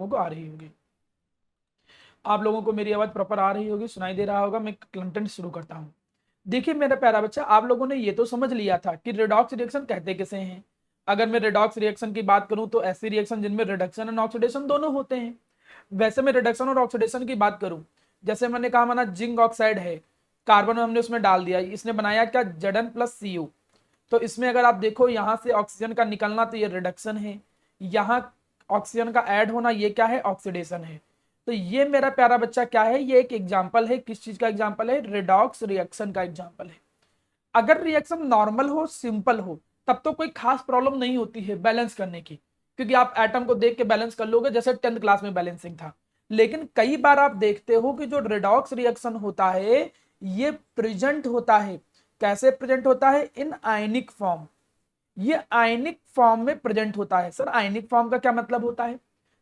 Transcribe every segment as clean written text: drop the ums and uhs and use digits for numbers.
लोगों को आ रही होगी। आप लोगों को मेरी आवाज प्रॉपर आ रही होगी, सुनाई दे रहा होगा। मैं कंटेंट शुरू करता हूँ। देखिए मेरा प्यारा बच्चा, आप लोगों ने ये तो समझ लिया था कि रेडॉक्स रिएक्शन कहते किसे हैं। अगर मैं रेडॉक्स रिएक्शन की बात करूं तो ऐसी रिएक्शन जिनमें रिडक्शन एंड ऑक्सीडेशन दोनों होते हैं। वैसे मैं रिडक्शन और ऑक्सीडेशन की बात करूं, जैसे मैंने कहा माना जिंक ऑक्साइड है, कार्बन हमने उसमें डाल दिया, इसने बनाया क्या, Zn+Cu। तो इसमें अगर आप देखो यहां से ऑक्सीजन का निकलना तो ये रिडक्शन है, यहाँ ऑक्सीजन का ऐड होना ये क्या है, ऑक्सीडेशन है। तो ये मेरा प्यारा बच्चा क्या है, ये एक एग्जाम्पल है, किस चीज का एग्जाम्पल है, रिडॉक्स रिएक्शन का एग्जाम्पल है। अगर रिएक्शन नॉर्मल हो, सिंपल हो, तब तो कोई खास प्रॉब्लम नहीं होती है बैलेंस करने की, क्योंकि आप एटम को देख के बैलेंस कर लोगे, जैसे 10th क्लास में बैलेंसिंग था। लेकिन कई बार आप देखते हो कि जो रिडॉक्स रिएक्शन होता है ये प्रेजेंट होता है। कैसे प्रेजेंट होता है, इन आयनिक फॉर्म। ये आयनिक फॉर्म में प्रेजेंट होता है। सर आयनिक फॉर्म का क्या मतलब होता है,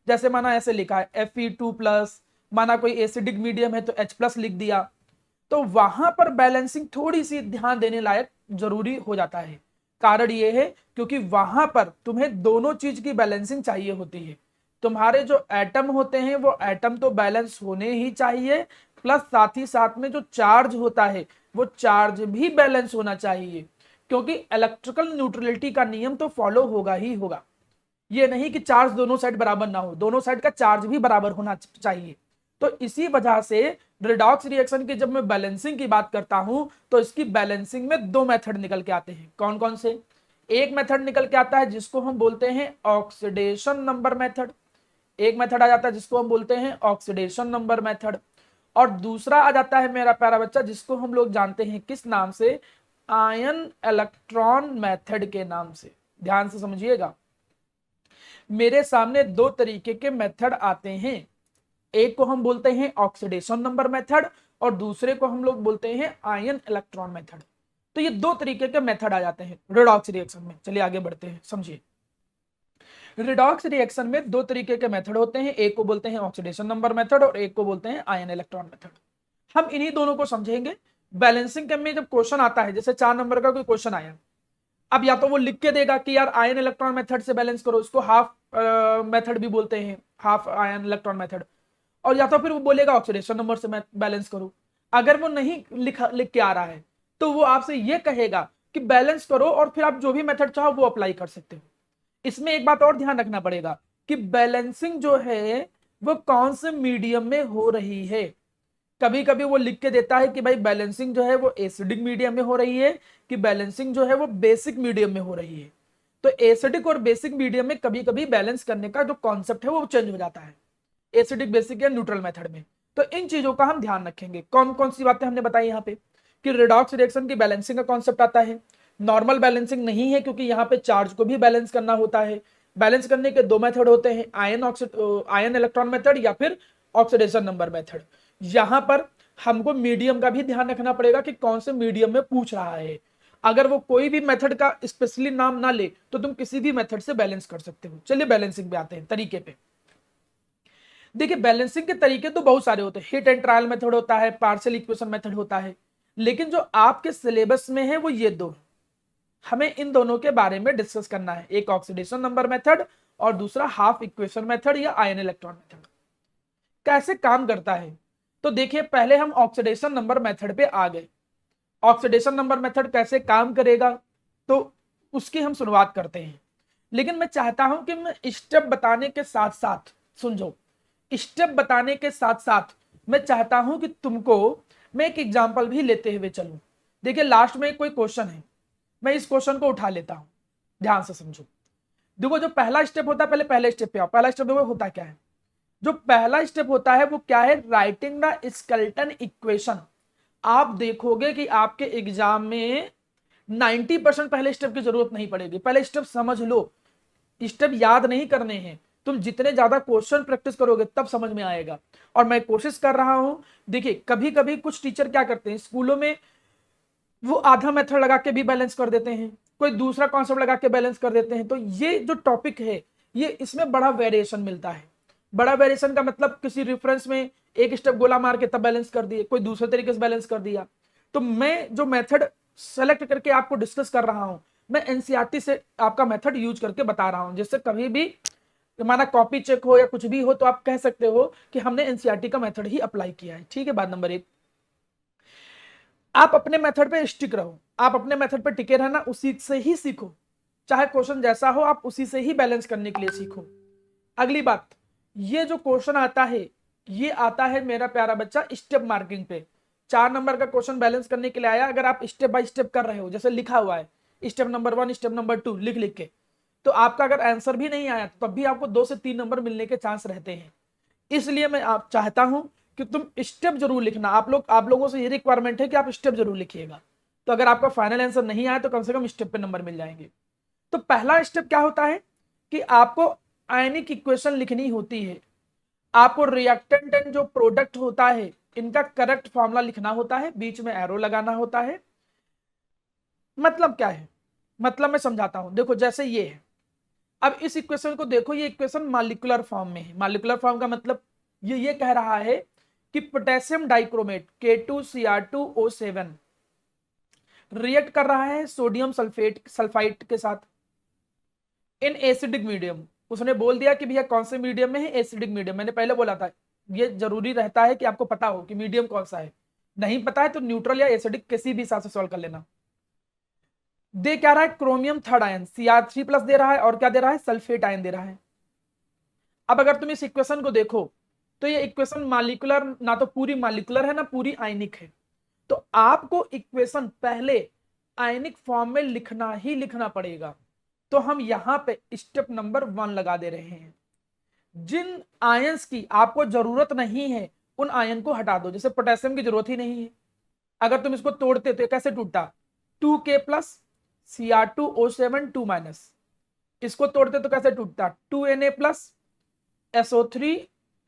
जैसे माना ऐसे लिखा है Fe2+, माना कोई एसिडिक मीडियम है तो H+ लिख दिया, तो वहां पर बैलेंसिंग थोड़ी सी ध्यान देने लायक जरूरी हो जाता है। कारण ये है क्योंकि वहां पर तुम्हें दोनों चीज की बैलेंसिंग चाहिए होती है। तुम्हारे जो एटम होते हैं वो एटम तो बैलेंस होने ही चाहिए, प्लस साथ ही साथ में जो चार्ज होता है वो चार्ज भी बैलेंस होना चाहिए, क्योंकि इलेक्ट्रिकल न्यूट्रलिटी का नियम तो फॉलो होगा ही होगा। ये नहीं कि चार्ज दोनों साइड बराबर ना हो, दोनों साइड का चार्ज भी बराबर होना चाहिए। तो इसी वजह से रिडॉक्स रिएक्शन की जब मैं बैलेंसिंग की बात करता हूं तो इसकी बैलेंसिंग में दो मेथड निकल के आते हैं। कौन कौन से, एक मेथड निकल के आता है जिसको हम बोलते हैं ऑक्सीडेशन नंबर मेथड, एक मेथड आ जाता है जिसको हम बोलते हैं ऑक्सीडेशन नंबर मेथड, और दूसरा आ जाता है मेरा प्यारा बच्चा जिसको हम लोग जानते हैं किस नाम से, आयन इलेक्ट्रॉन मेथड के नाम से। ध्यान से समझिएगा, मेरे सामने दो तरीके के मेथड आते हैं, एक को हम बोलते हैं ऑक्सीडेशन नंबर मेथड और दूसरे को हम लोग बोलते हैं आयन इलेक्ट्रॉन मेथड। तो ये दो तरीके के मेथड आ जाते हैं रिडॉक्स रिएक्शन में। चलिए आगे बढ़ते हैं, समझिए। रिडॉक्स रिएक्शन में दो तरीके के मेथड होते हैं, एक को बोलते हैं ऑक्सीडेशन नंबर मेथड और एक को बोलते हैं आयन इलेक्ट्रॉन मेथड। हम इन्हीं दोनों को समझेंगे। बैलेंसिंग के में जब क्वेश्चन आता है, जैसे 4 नंबर का कोई क्वेश्चन आया, अब या तो वो लिख के देगा कि यार आयन इलेक्ट्रॉन मेथड से बैलेंस करो, इसको हाफ मेथड भी बोलते हैं, हाफ आयन इलेक्ट्रॉन मेथड, और या तो फिर वो बोलेगा ऑक्सीडेशन नंबर से बैलेंस करो। अगर वो नहीं लिख के आ रहा है तो वो आपसे ये कहेगा कि बैलेंस करो और फिर आप जो भी मेथड चाहो वो अप्लाई कर सकते हो। इसमें एक बात और ध्यान रखना पड़ेगा कि बैलेंसिंग जो है वो कौन से मीडियम में हो रही है। कभी कभी वो लिख के देता है कि भाई बैलेंसिंग जो है वो एसिडिक मीडियम में हो रही है कि बैलेंसिंग जो है वो बेसिक मीडियम में हो रही है। तो एसिडिक और बेसिक मीडियम में कभी कभी बैलेंस करने का जो कॉन्सेप्ट है वो चेंज हो जाता है, एसिडिक बेसिक या न्यूट्रल मेथड में। तो इन चीजों का हम ध्यान रखेंगे। कौन कौन सी बातें हमने बताई यहाँ पे, कि रिडॉक्स रिएक्शन की बैलेंसिंग का कॉन्सेप्ट आता है। नॉर्मल बैलेंसिंग नहीं है क्योंकि यहाँ पे चार्ज को भी बैलेंस करना होता है। बैलेंस करने के दो मेथड होते हैं, आयन इलेक्ट्रॉन मेथड या फिर ऑक्सीडेशन नंबर मेथड। यहां पर हमको मीडियम का भी ध्यान रखना पड़ेगा कि कौन से मीडियम में पूछ रहा है। अगर वो कोई भी मेथड का स्पेशली नाम ना ले तो तुम किसी भी मेथड से बैलेंस कर सकते हो। चलिए बैलेंसिंग पे आते हैं, तरीके पे। देखिए बैलेंसिंग के तरीके तो बहुत सारे होते हैं, हिट एंड ट्रायल मेथड होता है, पार्शियल इक्वेशन मेथड होता है, लेकिन जो आपके सिलेबस में है वो ये दो। हमें इन दोनों के बारे में डिस्कस करना है, एक ऑक्सीडेशन नंबर मेथड और दूसरा हाफ इक्वेशन मेथड या आयन इलेक्ट्रॉन मेथड। कैसे काम करता है, तो देखिए पहले हम ऑक्सीडेशन नंबर मेथड पे आ गए। ऑक्सीडेशन नंबर मेथड कैसे काम करेगा तो उसकी हम शुरुआत करते हैं। लेकिन मैं चाहता हूं कि मैं स्टेप बताने के साथ साथ, सुन, स्टेप बताने के साथ साथ मैं चाहता हूं कि तुमको मैं एक एग्जांपल भी लेते हुए चलूं। देखिए लास्ट में कोई क्वेश्चन है, मैं इस क्वेश्चन को उठा लेता हूं, ध्यान से समझो। देखो जो पहला स्टेप होता है, पहले स्टेप पे आओ। पहला स्टेप देखो होता क्या है, जो पहला स्टेप होता है वो क्या है, राइटिंग द स्केलेटन इक्वेशन। आप देखोगे कि आपके एग्जाम में 90% पहले स्टेप की जरूरत नहीं पड़ेगी। पहले स्टेप समझ लो, स्टेप याद नहीं करने हैं। तुम जितने ज्यादा क्वेश्चन प्रैक्टिस करोगे तब समझ में आएगा, और मैं कोशिश कर रहा हूं। देखिए कभी कभी कुछ टीचर क्या करते हैं स्कूलों में, वो आधा मेथड लगा के भी बैलेंस कर देते हैं, कोई दूसरा कॉन्सेप्ट लगा के बैलेंस कर देते हैं। तो ये जो टॉपिक है ये इसमें बड़ा वेरिएशन मिलता है। बड़ा वेरिएशन का मतलब किसी रेफरेंस में एक स्टेप गोला मार के तब बैलेंस कर दिए, कोई दूसरे तरीके से बैलेंस कर दिया। तो मैं जो मेथड सेलेक्ट करके आपको डिस्कस कर रहा हूं, मैं एनसीईआरटी से आपका मेथड यूज करके बता रहा हूं, जिससे कभी भी माना कॉपी चेक हो या कुछ भी हो तो आप कह सकते हो कि हमने एनसीईआरटी का मेथड ही अप्लाई किया है। ठीक है, बात नंबर 1। आप अपने मेथड पे स्टिक रहो, आप अपने मेथड पे टिके रहना, उसी से ही सीखो, चाहे क्वेश्चन जैसा हो आप उसी से ही बैलेंस करने के लिए सीखो। अगली बात, ये जो क्वेश्चन आता है ये आता है मेरा प्यारा बच्चा स्टेप मार्किंग पे। 4 नंबर का क्वेश्चन बैलेंस करने के लिए आया, अगर आप स्टेप बाय स्टेप कर रहे हो, जैसे लिखा हुआ है स्टेप नंबर 1 स्टेप नंबर 2 लिख लिख के, तो आपका अगर आंसर भी नहीं आया तब भी आपको 2 से 3 नंबर मिलने के चांस रहते हैं। इसलिए मैं आप चाहता हूं कि तुम स्टेप जरूर लिखना। आप लोगों से ये रिक्वायरमेंट है कि आप स्टेप जरूर लिखिएगा, तो अगर आपका फाइनल आंसर नहीं आया तो कम से कम स्टेप पे नंबर मिल जाएंगे। तो पहला स्टेप क्या होता है कि आपको आयनिक इक्वेशन लिखनी होती है, आपको रिएक्टेंट एंड जो प्रोडक्ट होता है इनका करेक्ट फॉर्मूला लिखना होता है, बीच में एरो लगाना होता है। मतलब क्या है, मतलब मैं समझाता हूं, देखो जैसे ये है, अब इस इक्वेशन को देखो, ये इक्वेशन मॉलिक्यूलर फॉर्म में है। मॉलिक्यूलर फॉर्म का मतलब ये कह रहा है कि पोटेशियम डाइक्रोमेट K2Cr2O7 रिएक्ट कर रहा है सोडियम सल्फाइड के साथ इन एसिडिक मीडियम। उसने बोल दिया कि भैया कौन से मीडियम में है, एसिडिक मीडियम। मैंने पहले बोला था ये जरूरी रहता है कि आपको पता हो कि मीडियम कौन सा है, नहीं पता है तो न्यूट्रल या एसिडिक किसी भी हिसाब से सॉल्व कर लेना। दे क्या रहा है, क्रोमियम थर्ड आयन Cr3+ दे रहा है, और क्या दे रहा है, सल्फेट आयन दे रहा है। अब अगर तुम इस इक्वेशन को देखो तो ये इक्वेशन मॉलिक्यूलर, ना तो पूरी मॉलिक्यूलर है ना पूरी आयनिक है, तो आपको इक्वेशन पहले आयनिक फॉर्म में लिखना ही लिखना पड़ेगा। तो हम यहां पे स्टेप नंबर 1 लगा दे रहे हैं। जिन आयंस की आपको जरूरत नहीं है उन आयन को हटा दो, जैसे पोटेशियम की जरूरत ही नहीं है, अगर तुम इसको तोड़ते तो कैसे टूटता, 2K+ Cr2O7 2-, इसको तोड़ते तो कैसे टूटता, 2Na+ SO3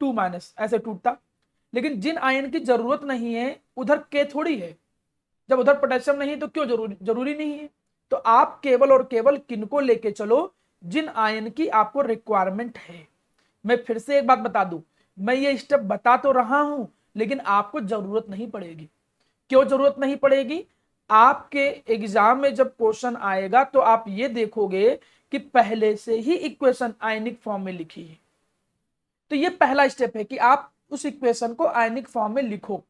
2-, ऐसे टूटता। लेकिन जिन आयन की जरूरत नहीं है उधर के थोड़ी है, जब उधर पोटेशियम नहीं तो क्यों जरूरी नहीं है। तो आप केवल और केवल किनको लेके चलो, जिन आयन की आपको रिक्वायरमेंट है। मैं फिर से एक बात बता दूं, मैं ये स्टेप बता तो रहा हूं लेकिन आपको जरूरत नहीं पड़ेगी। क्यों जरूरत नहीं पड़ेगी, आपके एग्जाम में जब क्वेश्चन आएगा तो आप ये देखोगे कि पहले से ही इक्वेशन आयनिक फॉर्म में लिखी है। तो ये पहला स्टेप है कि आप उस इक्वेशन को आयनिक फॉर्म में लिखो।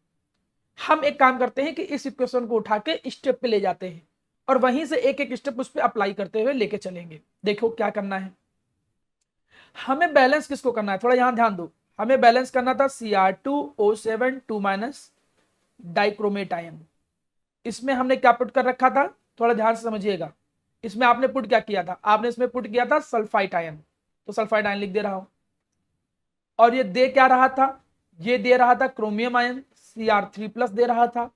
हम एक काम करते हैं कि इस इक्वेशन को उठा के स्टेप पे ले जाते हैं और वहीं से एक एक स्टेप उस पर अप्लाई करते हुए लेके चलेंगे। देखो क्या करना है, हमें बैलेंस किसको करना है, थोड़ा यहां ध्यान दो। हमें बैलेंस करना था Cr2O7 2-, डाइक्रोमेट आयन। इसमें हमने क्या पुट कर रखा था, थोड़ा ध्यान से समझिएगा। इसमें आपने पुट क्या किया था, आपने इसमें पुट किया था सल्फाइड आयन, तो सल्फाइड आयन लिख दे रहा हूं। और ये दे क्या रहा था, ये दे रहा था क्रोमियम आयन Cr3+ दे रहा था,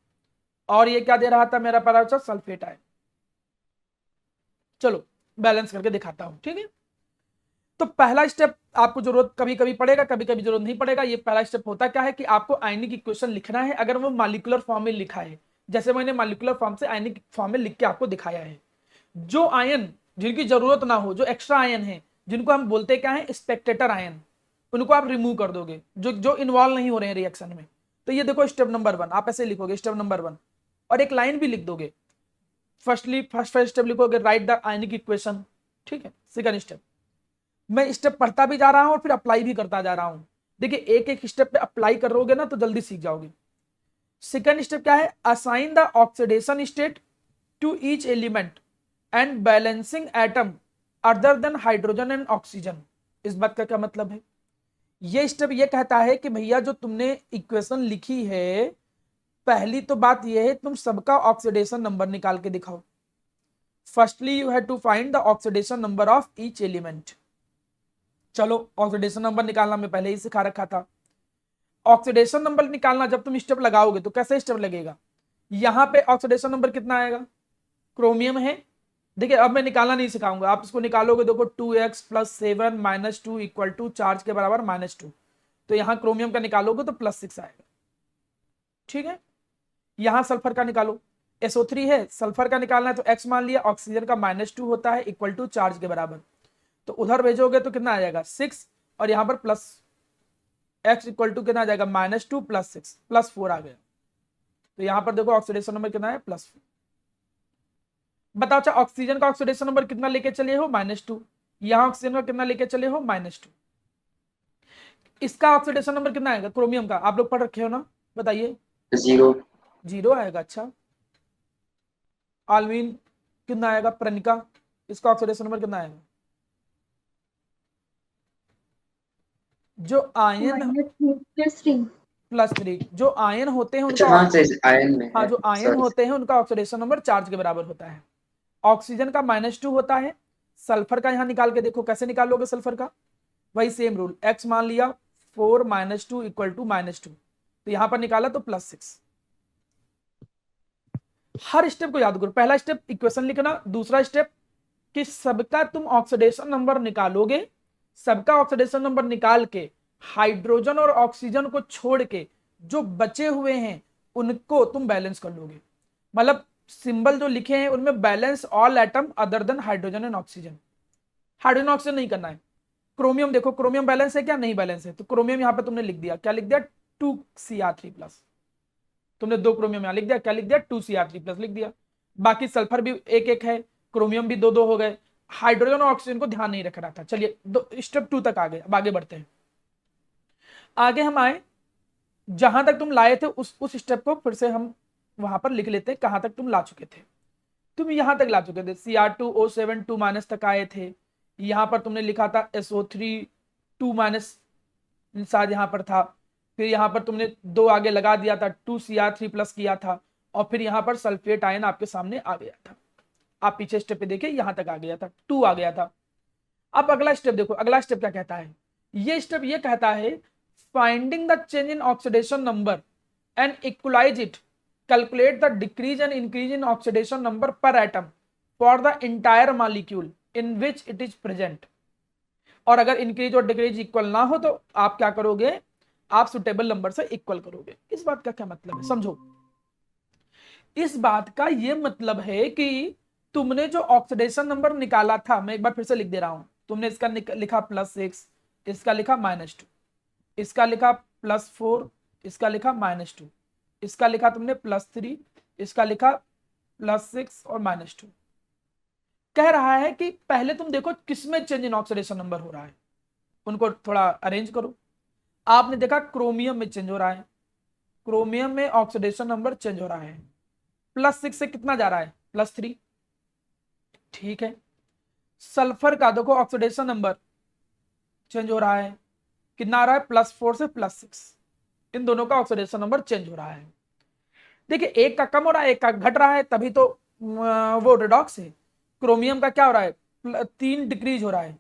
और ये क्या दे रहा था मेरा प्यारा बच्चा, सल्फेट आयन। चलो बैलेंस करके दिखाता हूं, ठीक है। तो पहला स्टेप आपको जरूरत कभी कभी पड़ेगा, कभी कभी जरूरत नहीं पड़ेगा। ये पहला स्टेप होता क्या है कि आपको आयनिक इक्वेशन लिखना है, अगर वो मॉलिक्यूलर फॉर्म में लिखा है, जैसे मैंने मॉलिक्यूलर फॉर्म से आयनिक फॉर्म में लिख के आपको दिखाया है। जो आयन जिनकी जरूरत ना हो, जो एक्स्ट्रा आयन है, जिनको हम बोलते क्या है, स्पेक्टेटर आयन, उनको आप रिमूव कर दोगे, जो जो इन्वॉल्व नहीं हो रहे हैं रिएक्शन में। तो ये देखो स्टेप नंबर 1, आप ऐसे लिखोगे स्टेप नंबर 1 और एक लाइन भी लिख दोगे। फर्स्ट स्टेप लिखोगे राइट द आयनिक इक्वेशन, ठीक है। सेकंड स्टेप, मैं स्टेप पढ़ता भी जा रहा हूं और फिर अप्लाई भी करता जा रहा हूं। देखिए एक एक स्टेप पे अप्लाई करोगे ना तो जल्दी सीख जाओगे। सेकंड स्टेप क्या है, assign the oxidation state to each element and balancing atom other than hydrogen and oxygen. इस बात का क्या मतलब है, ये स्टेप ये कहता है कि भैया जो तुमने इक्वेशन लिखी है, पहली तो बात ये है तुम सबका ऑक्सीडेशन नंबर निकाल के दिखाओ। Firstly you have to find the oxidation number of each element. चलो ऑक्सीडेशन नंबर निकालना मैं पहले ही सिखा रखा था। ऑक्सीडेशन नंबर निकालना जब तुम स्टेप लगाओगे तो कैसे स्टेप लगेगा, यहां पे ऑक्सीडेशन नंबर कितना आएगा, क्रोमियम है। देखिए अब मैं निकालना नहीं सिखाऊंगा, आप इसको निकालोगे, देखो 2x + 7 - 2 = चार्ज के बराबर -2, तो यहां क्रोमियम का निकालोगे तो +6 आएगा, ठीक है। यहां सल्फर का निकालो, SO3 है, सल्फर का निकालना है तो x मान लिया, ऑक्सीजन का -2 होता है = चार्ज के बराबर, तो उधर भेजोगे तो कितना आ जाएगा 6, और यहां पर प्लस x = कितना आ जाएगा -2 + 6 +4 आ गया। तो यहां पर देखो ऑक्सीडेशन नंबर कितना है, +4। बताओ अच्छा ऑक्सीजन का ऑक्सीडेशन नंबर कितना लेके चले हो, -2। यहां ऑक्सीजन का कितना लेके चले हो -2। इसका ऑक्सीडेशन नंबर कितना आएगा क्रोमियम का, आप लोग पढ़ रखे हो ना, बताइए। 0। 0 आएगा। अच्छा, आल्वीन कितना आएगा, प्रणिका इसका ऑक्सीडेशन नंबर कितना आएगा? जो आयन +3, जो आयन होते हैं अच्छा, उनका, हाँ से आयन में हाँ है, जो आयन सॉरी। होते हैं उनका ऑक्सीडेशन नंबर चार्ज के बराबर होता है। ऑक्सीजन का -2 होता है। सल्फर का यहां निकाल के देखो, कैसे निकालोगे सल्फर का, वही सेम रूल, x मान लिया 4 - 2 = -2, तो यहां पर निकाला तो +6। हर स्टेप को याद करो, पहला स्टेप इक्वेशन लिखना, दूसरा स्टेप कि सबका तुम ऑक्सीडेशन नंबर निकालोगे, सबका ऑक्सीडेशन नंबर निकाल के हाइड्रोजन और ऑक्सीजन को छोड़ के जो बचे हुए हैं उनको तुम बैलेंस कर लोगे। मतलब सिंबल जो लिखे हैं उनमें balance all atom other than hydrogen and oxygen. Hydrogen oxygen नहीं करना है। क्रोमियम देखो, क्रोमियम बैलेंस है क्या, नहीं बैलेंस है, तो क्रोमियम यहां पर तुमने लिख दिया, क्या लिख दिया, 2Cr3+। तुमने 2 क्रोमियम यहां लिख दिया, क्या लिख दिया, 2Cr3+ लिख दिया। बाकी सल्फर भी एक एक है, क्रोमियम भी 2 2 हो गए। हाइड्रोजन और ऑक्सीजन को ध्यान नहीं रख रहा था। चलिए स्टेप 2 तक आ गए, अब आगे बढ़ते हैं। आगे हम आए, जहां तक तुम लाए थे उस स्टेप को फिर से हम वहां पर लिख लेते हैं, कहां तक तुम ला चुके थे। तुम यहां तक ला चुके थे, Cr2O7 2- तक आए थे। यहां पर तुमने लिखा था SO3 2- शायद यहां पर था। फिर यहां पर तुमने 2 आगे लगा दिया था, 2Cr3+ किया था, और फिर यहां पर सल्फेट आयन आपके सामने आ गया था। आप पीछे स्टेप पे देखिए, यहां तक आ गया था, 2 आ गया था। अब अगला स्टेप देखो, अगला स्टेप क्या कहता है, ये स्टेप ये कहता है finding the change in oxidation number and equalize it, calculate the decrease and increase in oxidation number per atom for the entire molecule in which it is present. और अगर इंक्रीज और डिक्रीज इक्वल ना हो तो आप क्या करोगे, आप सुटेबल नंबर से इक्वल करोगे। इस बात का क्या मतलब है, समझो। इस बात का यह मतलब है कि तुमने जो ऑक्सीडेशन नंबर निकाला था, मैं एक बार फिर से लिख दे रहा हूं, तुमने इसका लिखा +6, इसका लिखा -2, इसका लिखा +4, इसका लिखा -2, इसका लिखा तुमने +3, इसका लिखा +6 और -2। कह रहा है कि पहले तुम देखो किसमें चेंज इन ऑक्सीडेशन नंबर हो रहा है, उनको थोड़ा अरेंज करो। आपने देखा क्रोमियम में चेंज हो रहा है, क्रोमियम में ऑक्सीडेशन नंबर चेंज हो रहा है, +6 से कितना जा रहा है, +3, ठीक है। सल्फर का देखो ऑक्सीडेशन नंबर चेंज हो रहा है, कितना आ रहा है, +4 से +6, इन दोनों का ऑक्सीडेशन नंबर चेंज हो रहा है। देखिए एक का कम हो रहा है, एक का घट रहा है, तभी तो वो रिडॉक्स है। क्रोमियम का क्या हो रहा है, 3 डिक्रीज हो रहा है,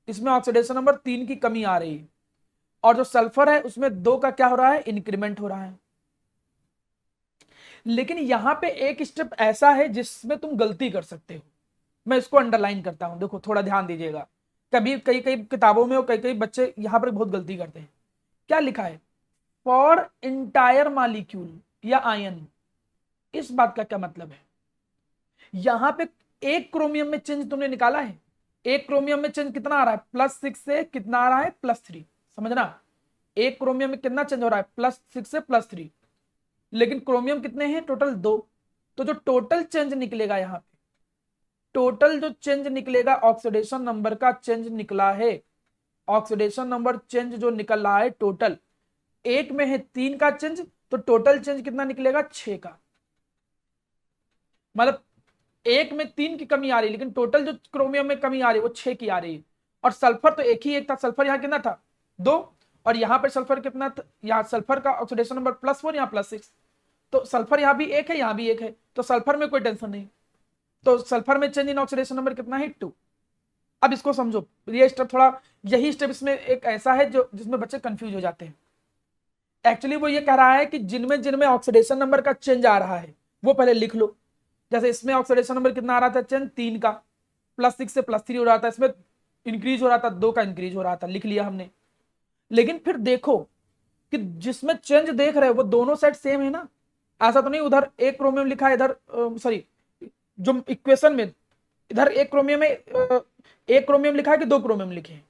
इसमें ऑक्सीडेशन नंबर 3 की कमी आ रही है। और जो सल्फर है उसमें 2 का क्या हो रहा है, इंक्रीमेंट हो रहा है। लेकिन यहां पे एक स्टेप ऐसा है जिसमें तुम गलती कर सकते हो, मैं इसको अंडरलाइन करता हूं, देखो थोड़ा ध्यान दीजिएगा। कभी कई कई किताबों में और कई कई बच्चे यहां पर बहुत गलती करते हैं। क्या लिखा है, फॉर इंटायर मॉलिक्यूल या आयन। इस बात का क्या मतलब है, यहां पे एक क्रोमियम में चेंज तुमने निकाला है, एक क्रोमियम में चेंज कितना आ रहा है, +6 से कितना आ रहा है, +3, समझना। एक क्रोमियम में कितना चेंज हो रहा है, +6 से +3, लेकिन क्रोमियम कितने हैं टोटल, 2। तो जो टोटल चेंज निकलेगा यहां पे, टोटल जो चेंज निकलेगा ऑक्सीडेशन नंबर का चेंज निकला है, ऑक्सीडेशन नंबर चेंज जो निकल रहा है टोटल, एक में है 3 का चेंज, तो टोटल चेंज कितना निकलेगा, 6 का। मतलब एक में 3 की कमी आ रही है, लेकिन टोटल जो क्रोमियम में कमी आ रही है वो 6 की आ रही है। और सल्फर तो एक ही एक था, सल्फर यहाँ कितना था, 2, और यहाँ पे सल्फर कितना था, यहाँ सल्फर का ऑक्सीडेशन नंबर +4, यहाँ +6, तो सल्फर यहाँ भी एक है, यहाँ भी एक है, तो सल्फर में कोई टेंशन नहीं। तो सल्फर में चेंज इन ऑक्सीडेशन नंबर कितना है, 2। अब इसको समझो, ये स्टेप थोड़ा, यही स्टेप इसमें एक ऐसा है जो जिसमें बच्चे कंफ्यूज हो जाते हैं। एक्चुअली वो ये कह रहा है कि जिनमें जिनमें ऑक्सीडेशन नंबर का चेंज आ रहा है वो पहले लिख लो। जैसे इसमें ऑक्सीडेशन नंबर कितना आ रहा था, चेंज 3 का, +6 से +3 हो रहा था, इसमें इंक्रीज हो रहा था, 2 का इंक्रीज हो रहा था, लिख लिया हमने। लेकिन फिर देखो कि जिसमें चेंज देख रहे हो वो दोनों साइड सेम है ना, ऐसा तो नहीं उधर एक क्रोमियम लिखा है, इधर सॉरी जो इक्वेशन में इधर एक क्रोमियम में एक क्रोमियम लिखा है कि 2 क्रोमियम लिखे हैं।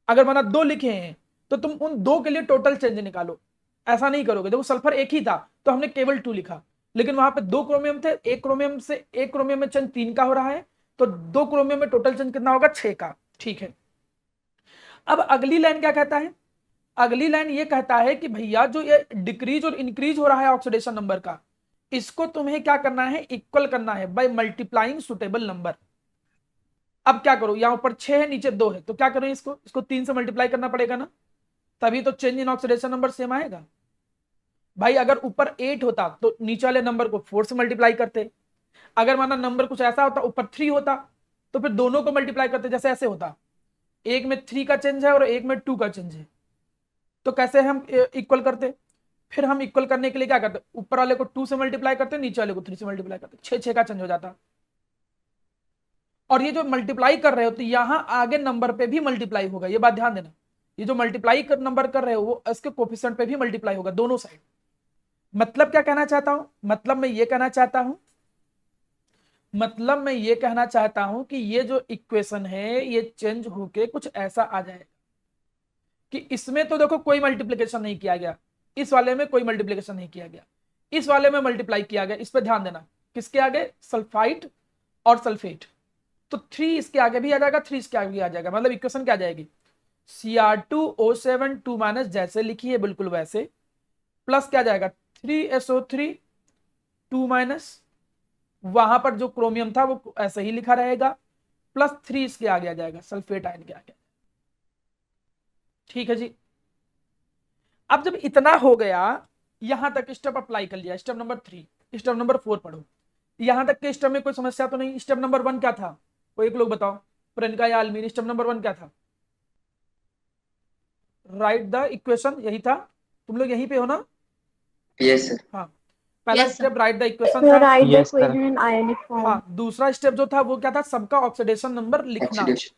अगर माना 2 लिखे हैं तो तुम उन 2 के लिए टोटल चेंज निकालो, ऐसा नहीं करोगे। देखो सल्फर एक ही था तो हमने केवल 2 लिखा, लेकिन वहां पे 2 क्रोमियम थे, एक क्रोमियम में चेंज 3 का हो रहा है, तो 2 क्रोमियम में टोटल चेंज कितना होगा, 6 का। ठीक है, अब अगली लाइन क्या कहता है? अगली लाइन ये कहता है कि भैया जो ये डिक्रीज और इंक्रीज हो रहा है ऑक्सीडेशन नंबर का, इसको तुम्हें क्या करना है? इक्वल करना है बाय मल्टीप्लाइंग सुटेबल नंबर। अब क्या करो, यहां ऊपर 6 है, नीचे 2 है, तो क्या करो? इसको 3 से मल्टीप्लाई करना पड़ेगा ना, तभी तो change in oxidation number same आएगा। भाई अगर ऊपर 8 होता तो नीचे वाले नंबर को 4 से मल्टीप्लाई करते, अगर माना नंबर कुछ ऐसा होता ऊपर 3 होता तो फिर दोनों को मल्टीप्लाई करते, जैसे ऐसे होता, एक में 3 का चेंज है और एक में 2 का चेंज है, तो कैसे हम इक्वल करते? फिर हम इक्वल करने के लिए क्या करते? ऊपर वाले को 2 से मल्टीप्लाई करते, नीचे वाले को 3 से मल्टीप्लाई करते, 6 का चेंज हो जाता। और ये जो मल्टीप्लाई कर रहे हो तो यहां आगे नंबर पे भी मल्टीप्लाई होगा, ये बात ध्यान देना। ये जो मल्टीप्लाई कर नंबर कर रहे हो वो इसके कोफिशिएंट पे भी मल्टीप्लाई होगा, दोनों साइड। मतलब क्या कहना चाहता हूं? मतलब मैं ये कहना चाहता हूं, कि ये जो इक्वेशन है ये चेंज होके कुछ ऐसा आ जाए कि इसमें तो देखो कोई मल्टीप्लीकेशन नहीं किया गया, इस वाले में कोई मल्टीप्लीकेशन नहीं किया गया, इस वाले में मल्टीप्लाई किया गया। इस पर ध्यान देना, किसके आगे? सल्फाइड और सल्फेट। तो 3 इसके आगे भी आ जाएगा, 3 इसके आगे भी आ जाएगा, मतलब इक्वेशन क्या आ जाएगी? Cr2O7 2 माइनस, जैसे लिखी है बिल्कुल वैसे, प्लस क्या जाएगा? 3SO3 2 माइनस, वहां पर जो क्रोमियम था वो ऐसे ही लिखा रहेगा, प्लस 3 इसके आगे आ जाएगा, सल्फेट आयन के आगे। ठीक है जी। अब जब इतना हो गया, यहां तक स्टेप अप्लाई कर लिया, स्टेप नंबर 3, स्टेप नंबर 4 पढ़ो। यहां तक के स्टेप में कोई समस्या तो नहीं? स्टेप नंबर 1 क्या था? कोई एक लोग बताओ, प्रियंका या आलमीन, स्टेप नंबर 1 क्या था? राइट द इक्वेशन, यही था। तुम लोग यहीं पे हो ना? Yes sir. हाँ, पहला yes sir. Step write the equation था। Write the yes sir. Equation in ionic form. हाँ, दूसरा स्टेप जो था वो क्या था? सबका ऑक्सीडेशन नंबर लिखना, ऑक्सीडेशन।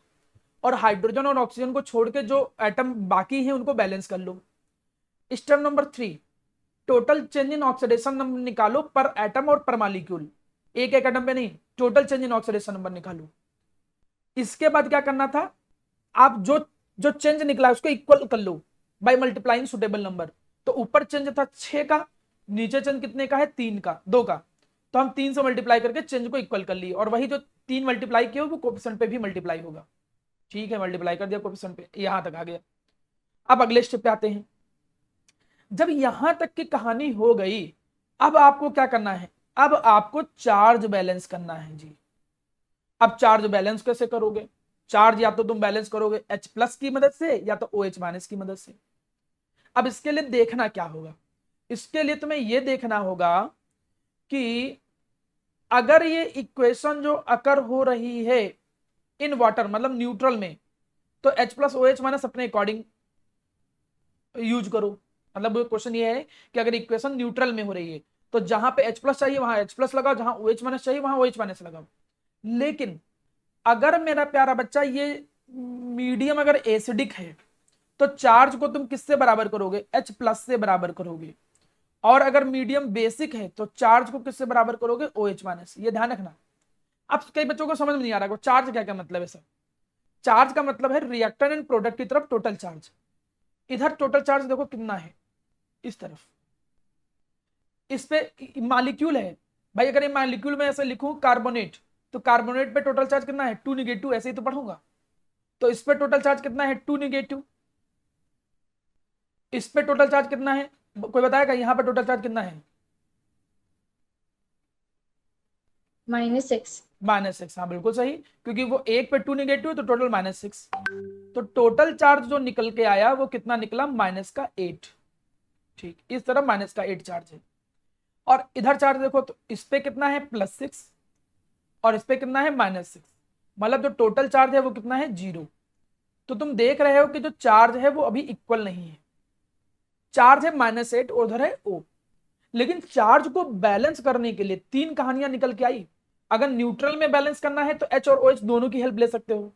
और हाइड्रोजन और ऑक्सीजन को छोड़ के जो एटम बाकी है उनको बैलेंस कर लो। Step number 3, total change in oxidation number निकालो पर एटम और पर मॉलिक्यूल, एक एक एटम पे नहीं, total change in oxidation number निकालो। इसके बाद क्या करना था? आप जो जो चेंज निकला उसको इक्वल कर लो बाय मल्टीप्लाइंग सुटेबल नंबर। तो ऊपर चेंज था 6 का, नीचे चेंज कितने का है? 3 का, 2 का, तो हम 3 से मल्टीप्लाई करके चेंज को इक्वल कर लिए, और वही जो 3 मल्टीप्लाई किया वो कोफिशिएंट पे भी मल्टीप्लाई होगा। ठीक है, मल्टीप्लाई कर दिया कोफिशिएंट पे, यहां तक आ गया। अब अगले स्टेप पे आते हैं। जब यहां तक की कहानी हो गई, अब आपको क्या करना है? अब आपको चार्ज बैलेंस करना है जी। अब चार्ज बैलेंस कैसे करोगे? चार्ज या तो तुम बैलेंस करोगे H प्लस की मदद से या तो OH माइनस की मदद से। अब इसके लिए देखना क्या होगा? इसके लिए तुम्हें यह देखना होगा कि अगर ये इक्वेशन जो अकर हो रही है इन वाटर, मतलब न्यूट्रल में, तो H प्लस OH माइनस अपने अकॉर्डिंग यूज करो। मतलब क्वेश्चन ये है कि अगर इक्वेशन न्यूट्रल में हो रही है तो जहां पे H प्लस चाहिए वहां H प्लस लगाओ, जहां OH माइनस चाहिए वहां OH माइनस लगाओ। लेकिन अगर मेरा प्यारा बच्चा ये मीडियम अगर एसिडिक है तो चार्ज को तुम किससे बराबर करोगे? H प्लस से बराबर करोगे। और अगर मीडियम बेसिक है तो चार्ज को किससे बराबर करोगे? OH minus. ये ध्यान रखना। अब कई बच्चों को समझ में नहीं आ रहा चार्ज क्या क्या मतलब है। सब चार्ज का मतलब है रिएक्टेंट एंड प्रोडक्ट की तरफ टोटल चार्ज। इधर टोटल चार्ज देखो कितना है, इस तरफ इस पे मॉलिक्यूल है। भाई अगर ये मॉलिक्यूल में ऐसे लिखूं कार्बोनेट, तो कार्बोनेट पे टोटल चार्ज कितना है? 2 निगेटिव, ऐसे ही तो पढ़ूंगा। तो इस पे टोटल चार्ज कितना है? 2 निगेटिव। इस पे टोटल चार्ज कितना है? कोई बताएगा यहाँ पे टोटल चार्ज कितना है? -6। -6, हाँ बिल्कुल सही, क्योंकि वो एक पे 2 निगेटिव है तो टोटल -6। तो टोटल चार्ज जो निकल के आया वो कितना निकला? -8। ठीक, इस तरफ -8 चार्ज है। और इधर चार्ज देखो तो इस पे कितना है? +6, और इस पे कितना है? -6। मतलब जो टोटल चार्ज है वो कितना है? 0। तो तुम देख रहे हो कि जो चार्ज है वो अभी इक्वल नहीं है। चार्ज है -8 और उधर है O। लेकिन चार्ज को बैलेंस करने के लिए 3 कहानियां निकल के आई। अगर न्यूट्रल में बैलेंस करना है तो H और OH दोनों की हेल्प ले सकते हो।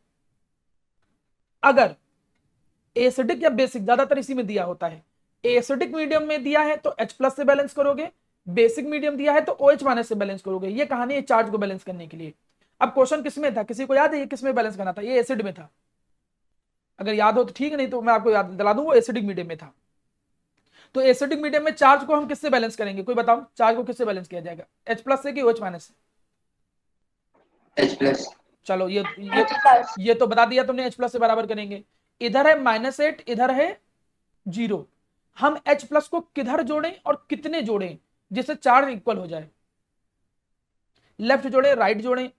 अगर एसिडिक या बेसिक, ज्यादातर इसी में दिया होता है, एसिडिक मीडियम में दिया है तो H प्लस से बैलेंस करोगे, बेसिक मीडियम दिया है तो OH माइनस से बैलेंस करोगे। ये कहानी है चार्ज को बैलेंस करने के लिए। अब क्वेश्चन किसमें था? किसी को याद है ये किसमें बैलेंस करना था? ये एसिड में था। अगर याद हो तो ठीक, नहीं तो मैं आपको याद दिला दूं, वो एसिडिक मीडियम में था। तो एसिडिक मीडियम में चार्ज को हम किससे बैलेंस करेंगे? कोई बताओ, चार्ज को किससे बैलेंस किया जाएगा? H प्लस से कि OH माइनस से? H plus. चलो ये तो बता दिया तुमने, H+ से बराबर करेंगे। इधर है -8, इधर है 0। हम H+ को किधर जोड़ें और कितने जोड़ें जिससे चार्ज इक्वल हो जाए? लेफ्ट जोड़े, राइट जोड़े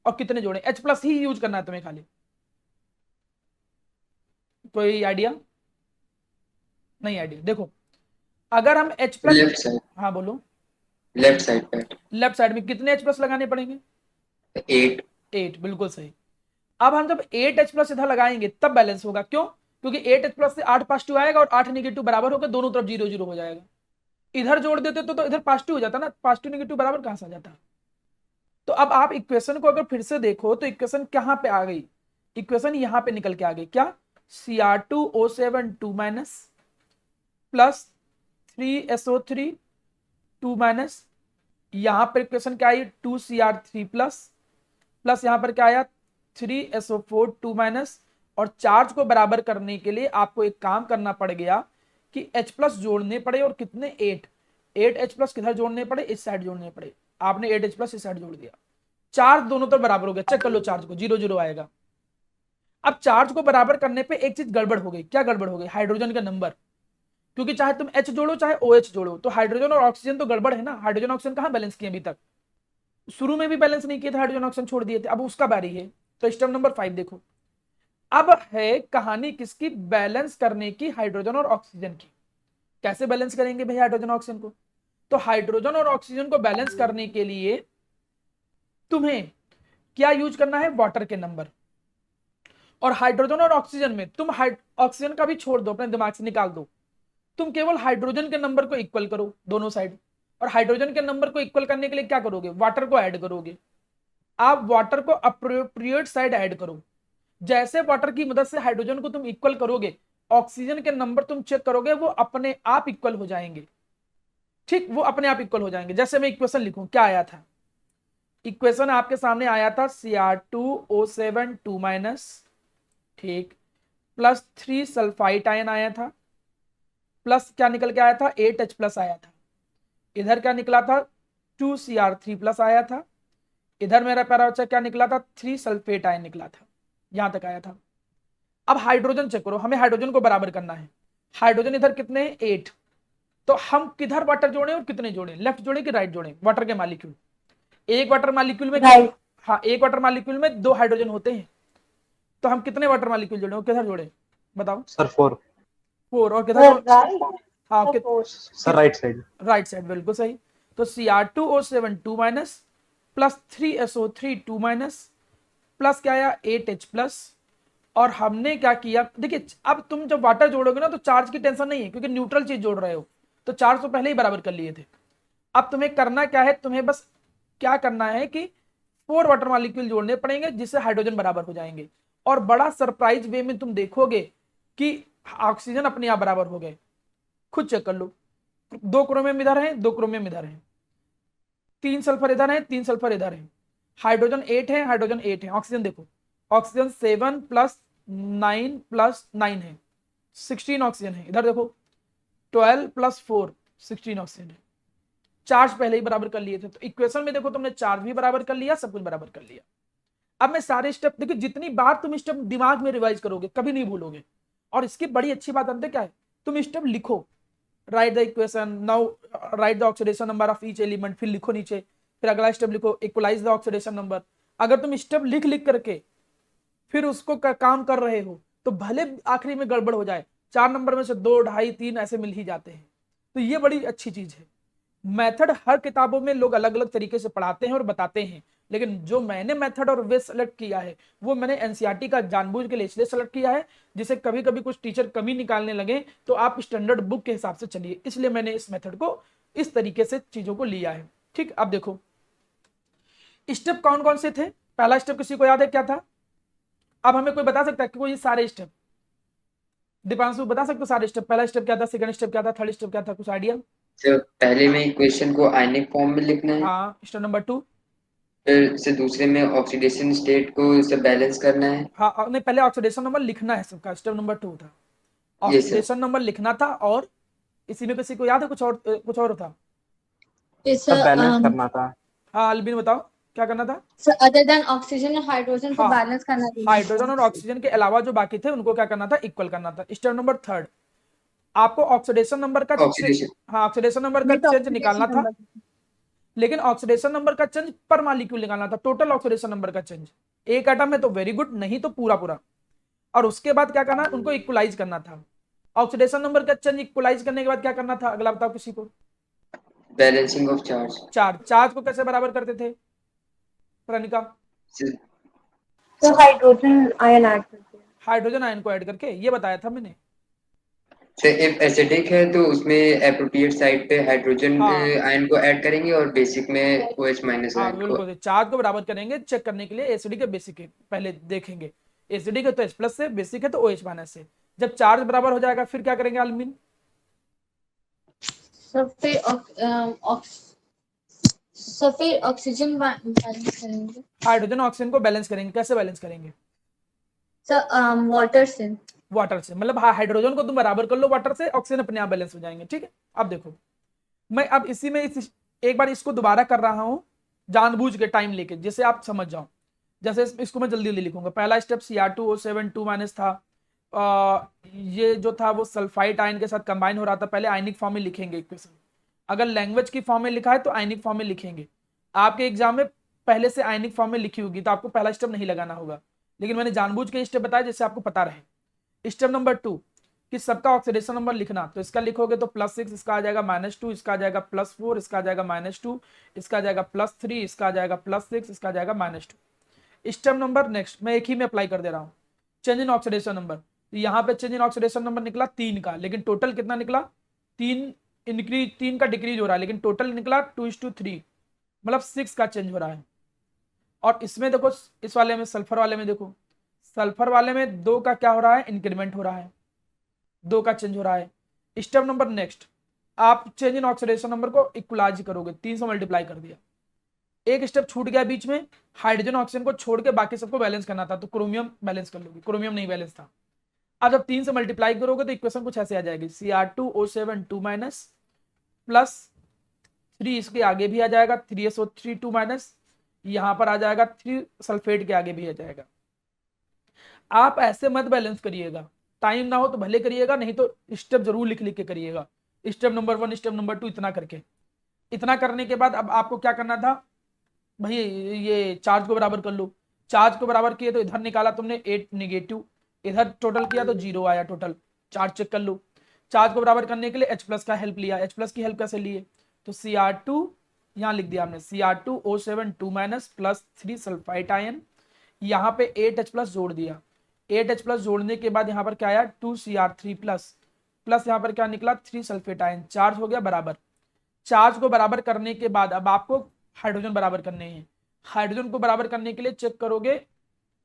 और कितने जोड़े? H+ ही यूज करना है तुम्हें खाली। कोई आइडिया? नहीं आइडिया? देखो, अगर हम H+, लेफ्ट साइड, हाँ बोलो। लेफ्ट साइड पे लेफ्ट साइड में कितने H+ लगाने पड़ेंगे? 8। 8, बिल्कुल सही। अब हम जब 8H+ इधर लगाएंगे तब बैलेंस होगा। क्यों? क्योंकि 8H+ से 8 पॉजिटिव आएगा और 8 नेगेटिव बराबर होकर दोनों तरफ 0 0 हो जाएगा। इधर जोड़ देते तो इधर पॉजिटिव हो जाता ना, पॉजिटिव नेगेटिव बराबर कहां से आ जाता? तो अब आप इक्वेशन को अगर फिर से देखो तो इक्वेशन कहां पे आ गई? इक्वेशन यहां पे निकल के आ गई। क्या? Cr2O7 2- प्लस 3SO3 2-, यहां पर इक्वेशन क्या आई? 2Cr3 प्लस, प्लस यहां पर क्या आया? 3SO4 2-, और चार्ज को बराबर करने के लिए आपको एक काम करना पड़ गया कि H+ जोड़ने पड़े। और कितने? 8H+ किधर जोड़ने पड़े? इस साइड जोड़ने पड़े। आपने 8H+ इस साइड जोड़ दिया, चार्ज दोनों तरफ बराबर हो गया। चेक कर लो, चार्ज को 0 0 आएगा। अब चार्ज को बराबर करने पे एक चीज गड़बड़ हो गई। क्या गड़बड़ हो गई? हाइड्रोजन का नंबर। क्योंकि चाहे तुम H जोड़ो चाहे OH जोड़ो, तो हाइड्रोजन और ऑक्सीजन तो गड़बड़ है ना। हाइड्रोजन ऑक्सीजन कहां बैलेंस किए अभी तक? शुरू में भी बैलेंस नहीं किए थे, हाइड्रोजन ऑक्सीजन छोड़ दिए थे। अब उसका बारी है। तो स्टेप नंबर 5 देखो, अब है कहानी किसकी? बैलेंस करने की, हाइड्रोजन और ऑक्सीजन की। कैसे बैलेंस करेंगे भाई हाइड्रोजन ऑक्सीजन को? तो हाइड्रोजन और ऑक्सीजन को बैलेंस करने के लिए तुम्हें क्या यूज करना है? वाटर के नंबर। और हाइड्रोजन और ऑक्सीजन में तुम ऑक्सीजन का भी छोड़ दो, अपने दिमाग से निकाल दो। तुम केवल हाइड्रोजन के नंबर को इक्वल करो दोनों साइड। और हाइड्रोजन के नंबर को इक्वल करने के लिए क्या करोगे? वाटर को ऐड करोगे। आप वाटर को अप्रोप्रिएट साइड ऐड करो। जैसे वाटर की मदद से हाइड्रोजन को तुम इक्वल करोगे, ऑक्सीजन के नंबर तुम चेक करोगे, वो अपने आप इक्वल हो जाएंगे। ठीक, वो अपने आप इक्वल हो जाएंगे। जैसे मैं इक्वेशन लिखूं, क्या आया था? इक्वेशन आपके सामने आया था Cr2O7 2-, ठीक, प्लस 3 सल्फाइड आयन आया था, प्लस क्या निकल के आया था? 8H+ आया था। इधर क्या निकला था? 2Cr3+ आया था। इधर मेरा प्यारा बच्चा क्या निकला था? 3 सल्फेट आयन निकला था। यहां तक आया था। अब हाइड्रोजन चेक करो, हमें हाइड्रोजन को बराबर करना है। हाइड्रोजन इधर कितने? 8। तो हम किधर वाटर जोड़े और कितने जोड़े? लेफ्ट जोड़े कि राइट जोड़े? वाटर के मॉलिक्यूल, एक वाटर मॉलिक्यूल में राइट। हाँ, एक वाटर मॉलिक्यूल में 2 हाइड्रोजन होते हैं। तो हम कितने वाटर मॉलिक्यूल जोड़े और किधर जोड़े? बताओ। सर 4। 4। और किधर जोड़े? राइट। हाँ, sir right side. Right side, बिल्कुल सही। तो Cr2O7 2- प्लस 3SO3 2- प्लस क्या आया? 8H+। और हमने क्या किया? देखिए, अब तुम जब वाटर जोड़ोगे ना तो चार्ज की टेंशन नहीं है, क्योंकि न्यूट्रल चीज जोड़ रहे हो, तो चार्ज तो पहले ही बराबर कर लिए थे। अब तुम्हें करना क्या है? तुम्हें बस क्या करना है कि 4 वाटर मॉलिक्यूल जोड़ने पड़ेंगे जिससे हाइड्रोजन बराबर हो जाएंगे। और बड़ा सरप्राइज वे में तुम देखोगे कि ऑक्सीजन अपने आप बराबर हो गए। खुद चेक कर लो, 2 क्रोमियम इधर है, 2 क्रोमियम इधर है, 3 सल्फर इधर है, 3 सल्फर इधर है। हाइड्रोजन 8 है, हाइड्रोजन 8 है। ऑक्सीजन देखो, ऑक्सीजन 7 + 9 + 9 है, 16 ऑक्सीजन है। इधर देखो 12 + 4 16 ऑक्सीजन है। चार्ज पहले ही बराबर कर लिए थे। तो इक्वेशन में देखो, तुमने चार्ज भी बराबर कर लिया, सब कुछ बराबर कर लिया। अब मैं सारे स्टेप देखिए, जितनी बार तुम स्टेप दिमाग में रिवाइज करोगे कभी नहीं भूलोगे। और इसकी बड़ी अच्छी बात अंत क्या है? तुम स्टेप लिखो, right the equation, now right the oxidation number of each element, फिर लिखो नीचे, फिर अगला स्टेप लिखो, इक्वलाइज द ऑक्सीडेशन नंबर। अगर तुम स्टेप लिख लिख करके फिर उसको काम कर रहे हो तो भले आखिरी में गड़बड़ हो जाए, 4 नंबर में से 2 2.5 3 ऐसे मिल ही जाते हैं। तो ये बड़ी अच्छी चीज है। मेथड हर किताबों में लोग अलग अलग तरीके से पढ़ाते हैं और बताते हैं, लेकिन जो मैंने मेथड और वे सेलेक्ट किया है वो मैंने एनसीईआरटी का जानबूझ के लिए इसलिए सेलेक्ट किया है, जिसे कभी कभी कुछ टीचर कमी निकालने लगे तो आप स्टैंडर्ड बुक के हिसाब से चलिए, इसलिए मैंने इस मेथड को इस तरीके से चीजों को लिया है। ठीक, अब देखो स्टेप कौन कौन से थे। पहला स्टेप किसी को याद है क्या था? अब हमें कोई बता सकता है कि कोई सारे स्टेप? दीपांशु बता सकते हो सारे स्टेप? पहला स्टेप क्या था, सेकंड स्टेप क्या था, थर्ड स्टेप क्या था? कुछ आइडिया? तो पहले में इक्वेशन को आयनिक फॉर्म में लिखना है, हाँ, स्टेप नंबर 2। फिर से दूसरे में ऑक्सीडेशन स्टेट को से बैलेंस करना है। हाँ, नहीं, पहले ऑक्सीडेशन नंबर लिखना है सबका, स्टेप नंबर 2 था। ये सर, ऑक्सीडेशन नंबर लिखना था। और इसी में किसी को याद है कुछ और था? सर बैलेंस करना था। हाँ, अलबिन बताओ। क्या करना था? So other than oxygen और हाइड्रोजन को हाँ, बैलेंस करना था। हाइड्रोजन और ऑक्सीजन के अलावा जो बाकी थे उनको क्या करना था? इक्वल करना था। स्टेप नंबर थर्ड, आपको ऑक्सीडेशन नंबर का ऑक्सीडेशन। हाँ, ऑक्सीडेशन नंबर का नहीं तो चेंज oxidation निकालना था, number। लेकिन ऑक्सीडेशन नंबर का चेंज पर मॉलिक्यूल निकालना था, टोटल ऑक्सीडेशन नंबर का चेंज। एक एटम है तो वेरी गुड, नहीं तो पूरा पूरा। और उसके बाद क्या करना? उनको इक्वलाइज करना था। ऑक्सीडेशन नंबर का चेंज इक्वलाइज करने के बाद क्या करना था? अगला बताओ किसी को। Balancing of charge. चार्ज को कैसे बराबर करते थे प्रणिका? तो हाइड्रोजन आयन ऐड करते हैं। हाइड्रोजन आयन को ऐड करके, ये बताया था मैंने। से इफ एसिडिक है तो उसमें एप्रोप्रिएट साइड पे हाइड्रोजन हाँ आयन को ऐड करेंगे और बेसिक में OH माइनस हाँ आयन को। बिल्कुल, चार्ज को बराबर करेंगे चेक करने के लिए, एसिडिक है बेसिक है पहले देखेंगे। एसिडिक है तो H प्लस से, बेसिक है तो OH माइनस से। जब चार्ज बराबर हो जाएगा फिर क्या करेंगे आलमीन? तो फिर ऑक्सीजन बैलेंस करेंगे। हाइड्रोजन ऑक्सीजन को बैलेंस करेंगे। कैसे बैलेंस करेंगे? सर वाटर से। वाटर से, मतलब हाँ, हाइड्रोजन को तुम बराबर कर लो वाटर से, ऑक्सीजन अपने आप बैलेंस हो जाएंगे। ठीक है, अब देखो मैं अब इसी में एक बार इसको दोबारा कर रहा हूं जानबूझ के टाइम लेके, जिससे आप समझ जाओ। जैसे इसको मैं जल्दी जल्दी लिखूंगा। पहला स्टेप Cr2O7 2 माइनस था। ये जो था वो सल्फाइड आयन के साथ कंबाइन हो रहा था। पहले आयनिक फॉर्म में लिखेंगे इक्वेशन। अगर लैंग्वेज की फॉर्म में लिखा है तो आयनिक फॉर्म में लिखेंगे। आपके एग्जाम में पहले से आयनिक फॉर्म में लिखी होगी तो आपको पहला स्टेप नहीं लगाना होगा, लेकिन मैंने जानबूझ के स्टेप बताया जिससे आपको पता रहे। स्टेप नंबर 2 कि सबका ऑक्सीडेशन नंबर लिखना। तो इसका लिखोगे तो +6, इसका आ जाएगा -2, इसका आ जाएगा +4, इसका आ जाएगा -2, इसका आ जाएगा +3, इसका आ जाएगा +6, इसका आ जाएगा -2। स्टेप नंबर नेक्स्ट मैं एक ही में अप्लाई कर दे रहा हूँ। चेंज इन ऑक्सीडेशन नंबर, तो यहाँ पे चेंज इन ऑक्सीडेशन नंबर निकला 3 का, लेकिन टोटल कितना निकला? 3 इंक्रीज, 3 का डिक्रीज हो रहा है, लेकिन टोटल निकला 2:3, मतलब 6 का चेंज हो रहा है। और इसमें देखो, इस वाले में सल्फर वाले में देखो, सल्फर वाले में 2 का क्या हो रहा है? इंक्रीमेंट हो रहा है, 2 का चेंज हो रहा है। स्टेप नंबर नेक्स्ट, आप चेंज इन ऑक्सीडेशन नंबर को इक्वलाइज करोगे, 3 से मल्टीप्लाई कर दिया। एक स्टेप छूट गया बीच में, हाइड्रोजन ऑक्सीजन को छोड़ के बाकी सबको बैलेंस करना था, तो क्रोमियम बैलेंस कर लोगे, क्रोमियम नहीं बैलेंस था। अब जब 3 से मल्टीप्लाई करोगे तो इक्वेशन कुछ ऐसे आ जाएगी, Cr2O7 2 माइनस +3, इसके आगे भी आ जाएगा 3SO3 2 माइनस, यहां पर आ जाएगा 3 सल्फेट के आगे भी आ जाएगा। आप ऐसे मत बैलेंस करिएगा, टाइम ना हो तो भले करिएगा, नहीं तो स्टेप जरूर लिख लिख के करिएगा। स्टेप नंबर 1, स्टेप नंबर 2, इतना करके। इतना करने के बाद अब आपको क्या करना था भाई? ये चार्ज को बराबर कर लो। चार्ज को बराबर किए तो इधर निकाला तुमने 8 नेगेटिव, इधर टोटल किया तो 0 आया टोटल। चार्ज चेक कर लो। चार्ज को बराबर करने के लिए H+ का हेल्प लिया। H+ की हेल्प कैसे लिए? तो Cr2 यहाँ लिख दिया हमने, Cr2O7 2 माइनस +3 सल्फाइड आयन, यहाँ पे 8H+ जोड़ दिया। 8H+ जोड़ने के बाद यहाँ पर क्या आया? 2Cr3 प्लस यहाँ पर क्या निकला? 3 सल्फेट आयन। चार्ज हो गया बराबर। चार्ज को बराबर करने के बाद अब आपको हाइड्रोजन बराबर करने हैं। हाइड्रोजन को बराबर करने के लिए चेक करोगे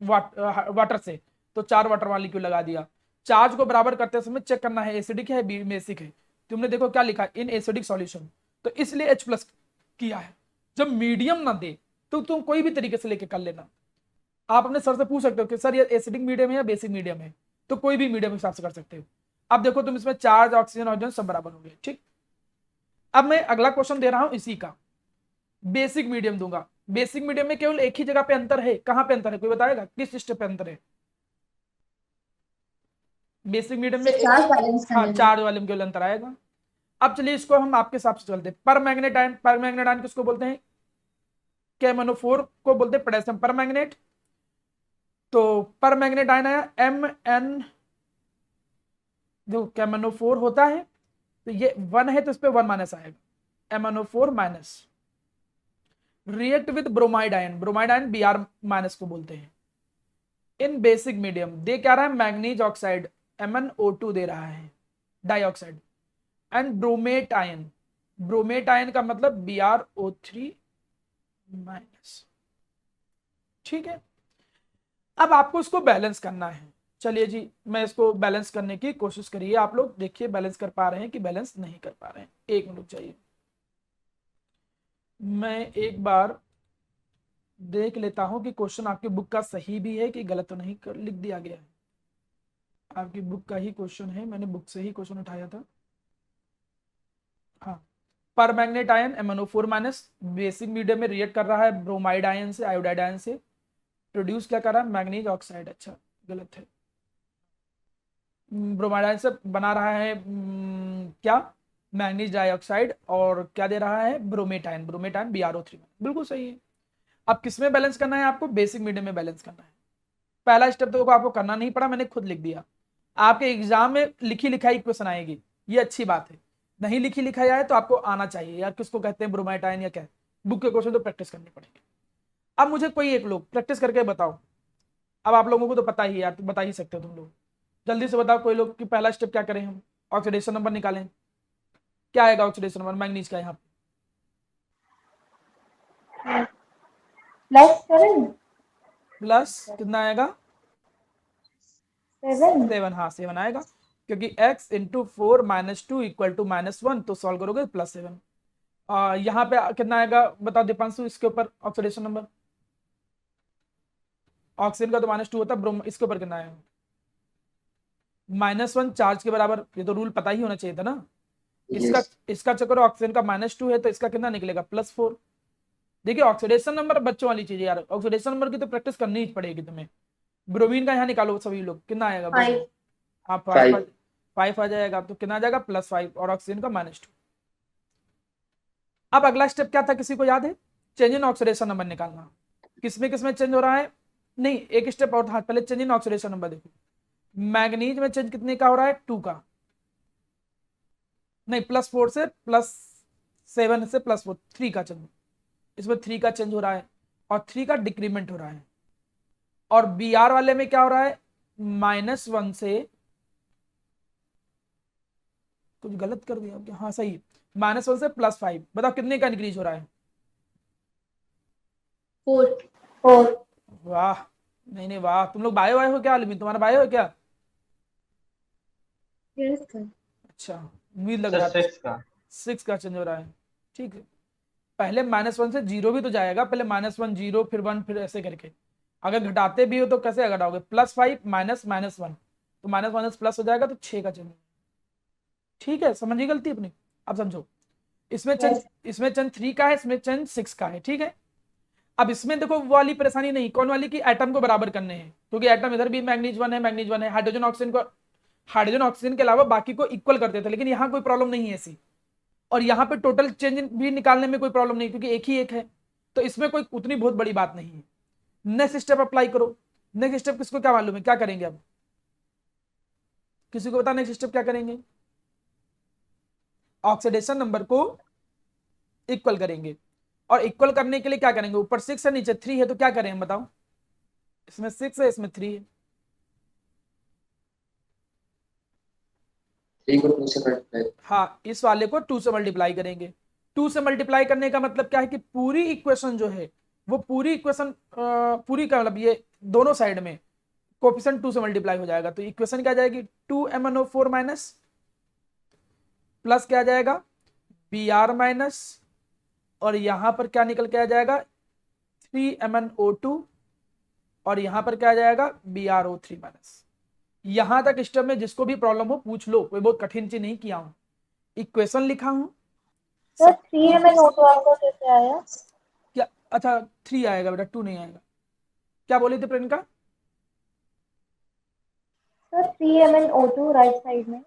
वाटर से, तो 4 वाटर मॉलिक्यूल लगा दिया। चार्ज को बराबर करते समय चेक करना है एसिडिक है बेसिक है। तुमने देखो क्या लिखा, इन एसिडिक सॉल्यूशन, तो इसलिए H+ किया है। जब मीडियम ना दे तो तुम कोई भी तरीके से लेके कर लेना। आप अपने सर से पूछ सकते हो कि सर ये एसिडिक मीडियम है या बेसिक मीडियम है, तो कोई भी मीडियम हिसाब से कर सकते हो। अब देखो तुम इसमें चार्ज, ऑक्सीजन, हाइड्रोजन सब बराबर हो गए। ठीक, अब मैं अगला क्वेश्चन दे रहा हूं इसी का, बेसिक मीडियम दूंगा। बेसिक मीडियम में केवल एक ही जगह पे अंतर है। कहां पे अंतर है? कोई बताएगा किस स्टेप पे अंतर है बेसिक मीडियम में? चार्ज बैलेंस हाँ, करने में। चार्ज वाले में केवल अंतर आएगा। अब चलिए इसको हम आपके हिसाब से चलते हैं। परमैग्नेट आयन, परमैग्नेट आयन किसको बोलते हैं? KMnO4 को बोलते हैं पोटेशियम परमैग्नेट। तो परमैग्नेट आयन आया Mn, जो KMnO4 होता है, तो ये 1 है तो इस पे 1 माइनस आएगा, MnO4 minus. React with bromide ion, bromide ion Br minus को बोलते हैं। इन बेसिक मीडियम दे क्या रहा है? मैग्नीज ऑक्साइड MnO2 दे रहा है, dioxide. And bromate ion, bromate ion का मतलब BrO3 माइनस। ठीक है, अब आपको इसको बैलेंस करना है। चलिए जी, मैं इसको बैलेंस करने की कोशिश करिए आप लोग, देखिए बैलेंस कर पा रहे हैं कि बैलेंस नहीं कर पा रहे हैं। एक मिनट चाहिए, मैं एक बार देख लेता हूं कि क्वेश्चन आपकी बुक का सही भी है कि गलत तो नहीं लिख दिया गया है। आपकी बुक का ही क्वेश्चन है, मैंने बुक से ही क्वेश्चन उठाया था। हाँ, पर manganate ion MnO4 minus basic medium में रिएक्ट कर रहा है ब्रोमाइड आयन से, आयोडाइड आयन से, प्रोड्यूस क्या कर रहा है, मैग्नीज ऑक्साइड। अच्छा गलत है, ब्रोमाइड आयन से बना रहा है क्या, मैग्नीज डाइऑक्साइड, और क्या दे रहा है, bromate ion, bromate ion BrO3। बिल्कुल सही है। अब किस में बैलेंस करना है आपको, बेसिक मीडियम में बैलेंस करना है। पहला स्टेप तो आपको करना नहीं पड़ा, मैंने खुद लिख दिया। आपके एग्जाम में लिखी लिखाई क्वेश्चन आएगी, ये अच्छी बात है। नहीं लिखी लिखाई आए तो आपको आना चाहिए यार, किसको कहते हैं ब्रोमाइड आयन या क्या, बुक के क्वेश्चन तो प्रैक्टिस करनी पड़ेगी। अब मुझे कोई एक लोग प्रैक्टिस करके बताओ, अब आप लोगों को तो पता ही है यार, तो बता ही सकते हो तुम लोग, जल्दी से बताओ कोई लोग कि पहला स्टेप क्या करें हम, ऑक्सीडेशन नंबर निकालें। क्या आएगा ऑक्सीडेशन नंबर मैग्नीज का यहाँ +7 प्लस कितना आएगा, 7 7। हाँ 7 आएगा, क्योंकि x into 4 minus 2 equal to -1, तो सॉल्व करोगे +7। यहाँ पे कितना आएगा बताओ दीपांशु, इसके ऊपर ऑक्सीडेशन नंबर, ऑक्सीजन का तो -2 होता है, ब्रोम इसके ऊपर कितना आएगा, -1 चार्ज के बराबर, ये तो रूल पता ही होना चाहिए था ना। इसका चक्कर ऑक्सीजन का -2 है, तो इसका कितना निकलेगा +4। देखिए ऑक्सीडेशन नंबर बच्चों वाली चीज है यार, ऑक्सीडेशन नंबर की तो प्रैक्टिस करनी ही पड़ेगी तुम्हें। ब्रोमीन का यहाँ निकालो सभी लोग, कितना आएगा, 5 हाँ 5 आ जाएगा, तो कितना आ जाएगा +5, और ऑक्सीजन का -2। अब अगला स्टेप क्या था, किसी को याद है, चेंज इन ऑक्सीडेशन नंबर निकालना। किसमें चेंज हो रहा है, नहीं एक स्टेप और था, पहले चेंज इन ऑक्सीडेशन नंबर देखो। मैग्नीज में चेंज कितने का हो रहा है, 2 का, नहीं +4 से +7 से +4, 3 का चेंज, इसमें 3 का चेंज हो रहा है, और 3 का डिक्रीमेंट हो रहा है। और Br वाले में क्या हो रहा है, -1 से, कुछ गलत कर दिया क्या, हाँ सही, -1 से +5। बताओ कितने का इंक्रीज हो रहा है, 4 वाह, नहीं वाह, तुम लोग बायो हो क्या, आलमी तुम्हारा बायो है क्या, यस सर। अच्छा उम्मीद लग रहा है 6 का चेंज हो रहा है, ठीक है। पहले -1 से 0 भी तो जाएगा, पहले -1 0 फिर 1 फिर ऐसे करके, अगर घटाते भी हो तो कैसे घटाओगे, +5 माइनस -1, तो माइनस प्लस हो जाएगा, तो 6 का चेंज, ठीक है, समझिए गलती अपनी। अब समझो, इसमें चेंज 3 का है, इसमें चेंज 6 का है, ठीक है। अब इसमें देखो वो वाली परेशानी नहीं, कौन वाली, की एटम को बराबर करने हैं, क्योंकि एटम इधर भी मैग्नीज 1 है, मैग्नीज 1 है, हाइड्रोजन ऑक्सीजन के अलावा बाकी को इक्वल करते थे, लेकिन यहाँ कोई प्रॉब्लम नहीं है ऐसी। और यहाँ पे टोटल चेंज भी निकालने में कोई प्रॉब्लम नहीं, क्योंकि एक ही एक है, तो इसमें कोई उतनी बहुत बड़ी बात नहीं है। नेक्स्ट स्टेप अप्लाई करो। नेक्स्ट स्टेप किसको क्या मालूम है, क्या करेंगे अब, किसी को बता नेक्स्ट स्टेप क्या करेंगे, ऑक्सीडेशन नंबर को इक्वल करेंगे, और इक्वल करने के लिए क्या करेंगे, ऊपर 6 है नीचे 3 है, तो क्या करें हम बताओ, इसमें 6 है इसमें 3 है, 3 को 2 से मल्टीप्लाई, हाँ इस वाले को 2 से मल्टीप्लाई करेंगे। 2 से मल्टीप्लाई करने का मतलब क्या है, कि पूरी इक्वेशन जो है वो पूरी इक्वेशन पूरी का मतलब ये दोनों साइड में कोफिशिएंट 2 से मल्टीप्लाई हो जाएगा, तो इक्वेशन क्या जाएगी, 2MnO4 माइनस, प्लस क्या आ जाएगा Br माइनस, और यहां पर क्या निकल के आ जाएगा 3MnO2, और यहां पर क्या आ जाएगा BrO3 माइनस। यहां तक स्टेप में जिसको भी प्रॉब्लम हो पूछ लो, कोई बहुत कठिन चीज नहीं किया हूं, इक्वेशन लिखा हूं। सर 3MnO2 आपका कैसे आया, क्या, अच्छा 3 आएगा बेटा, 2 नहीं आएगा, क्या बोली थी Priyanka, sir 3MnO2 right side में,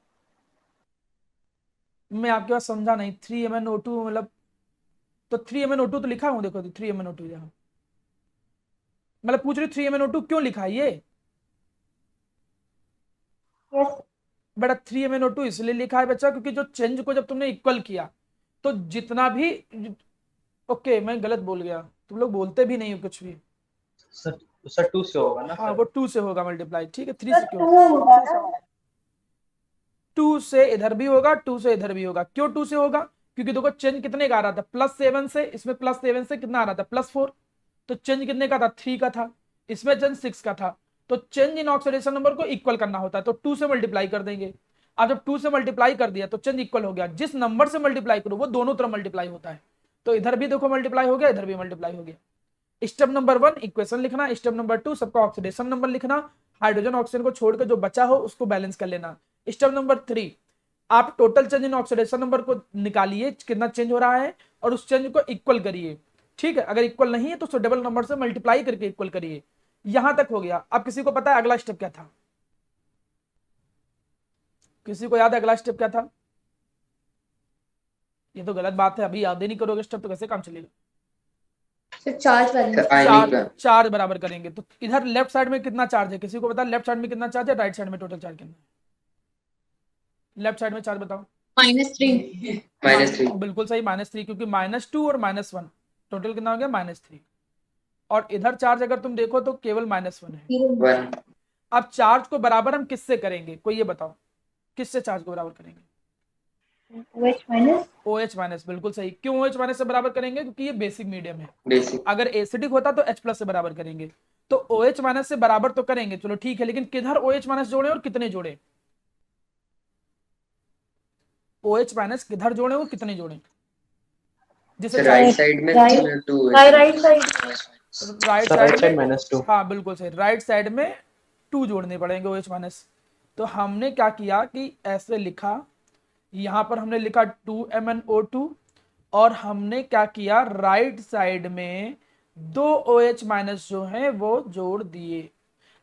मैं आपके पास समझा नहीं, 3MnO2 मतलब, तो 3MnO2 तो लिखा हूं, देखो 3MnO2 यहाँ, मतलब पूछ रही 3MnO2 क्यों लिखा है ये, यस बेटा 3MnO2 इसलिए लिखा है बच्चा, क्योंकि जो चेंज को जब तुमने इक्वल किया, तो जितना भी, ओके मैं गलत बोल गया, तुम लोग बोलते भी नहीं हो कुछ भी, सर 2 से होगा ना, हाँ वो 2 से होगा मल्टीप्लाई, ठीक है, 3 सर से 2 क्यों, होगा ना, 2 से इधर भी होगा, 2 से इधर भी होगा, क्यों 2 से होगा, क्योंकि देखो चेंज कितने का आ रहा था, +7 से, इसमें +7 से कितना आ रहा था +4, तो चेंज कितने का था 3 का था, इसमें चेंज 6 का था, तो चेंज इन ऑक्सीडेशन नंबर को इक्वल करना होता है, तो 2 से मल्टीप्लाई कर देंगे। अब जब 2 से मल्टीप्लाई कर दिया तो चेंज इक्वल हो गया, जिस नंबर से मल्टीप्लाई करो वो दोनों तरफ मल्टीप्लाई होता है, तो इधर भी देखो मल्टीप्लाई हो गया, इधर भी मल्टीप्लाई हो गया। स्टेप नंबर 1 इक्वेशन लिखना, स्टेप नंबर 2 सबका ऑक्सीडेशन नंबर लिखना, हाइड्रोजन ऑक्सीजन को छोड़कर जो बचा हो उसको बैलेंस कर लेना। स्टेप नंबर 3 आप total change in oxidation number को निकालिए कितना चेंज हो रहा है और उस चेंज को इक्वल करिए, ठीक है। अगर इक्वल नहीं है तो सुटेबल नंबर से मल्टीप्लाई करके इक्वल करिए। यहां तक हो गया। अब किसी को पता है अगला स्टेप क्या था? किसी को याद है अगला स्टेप क्या था? ये तो गलत बात है, अभी याद ही नहीं करोगे स्टेप तो कैसे काम चलेगा? Sir charge balance. आयनिक चार्ज बराबर करेंगे। तो इधर लेफ्ट साइड में कितना चार्ज है? किसी को पता लेफ्ट साइड में कितना चार्ज है, राइट साइड में टोटल चार्ज कितना है? लेफ्ट साइड में चार्ज बताओ। -3। -3 बिल्कुल सही, -3, क्योंकि -2 और -1 टोटल कितना हो गया? -3। और इधर चार्ज अगर तुम देखो तो केवल -1 है। 1 अब चार्ज को बराबर हम किससे करेंगे, कोई ये बताओ, किससे चार्ज को बराबर करेंगे? OH-। OH-, बिल्कुल सही। क्यों OH- से बराबर करेंगे? क्योंकि ये बेसिक मीडियम है। बेसिक अगर एसिडिक होता तो H+ से बराबर करेंगे। तो OH- से बराबर तो करेंगे, चलो ठीक है, लेकिन किधर OH- जोड़े और कितने जोड़े? OH- किधर जोड़े और कितने जोड़े? जिसे राइट साइड में right 2 right side. Right sir right side side में, -2। हाँ बिल्कुल सही, राइट साइड में 2 जोड़ने पड़ेंगे OH-। तो हमने क्या किया कि ऐसे लिखा, यहां पर हमने लिखा 2MnO2 और हमने क्या किया, राइट साइड में 2 OH- जो है वो जोड़ दिए।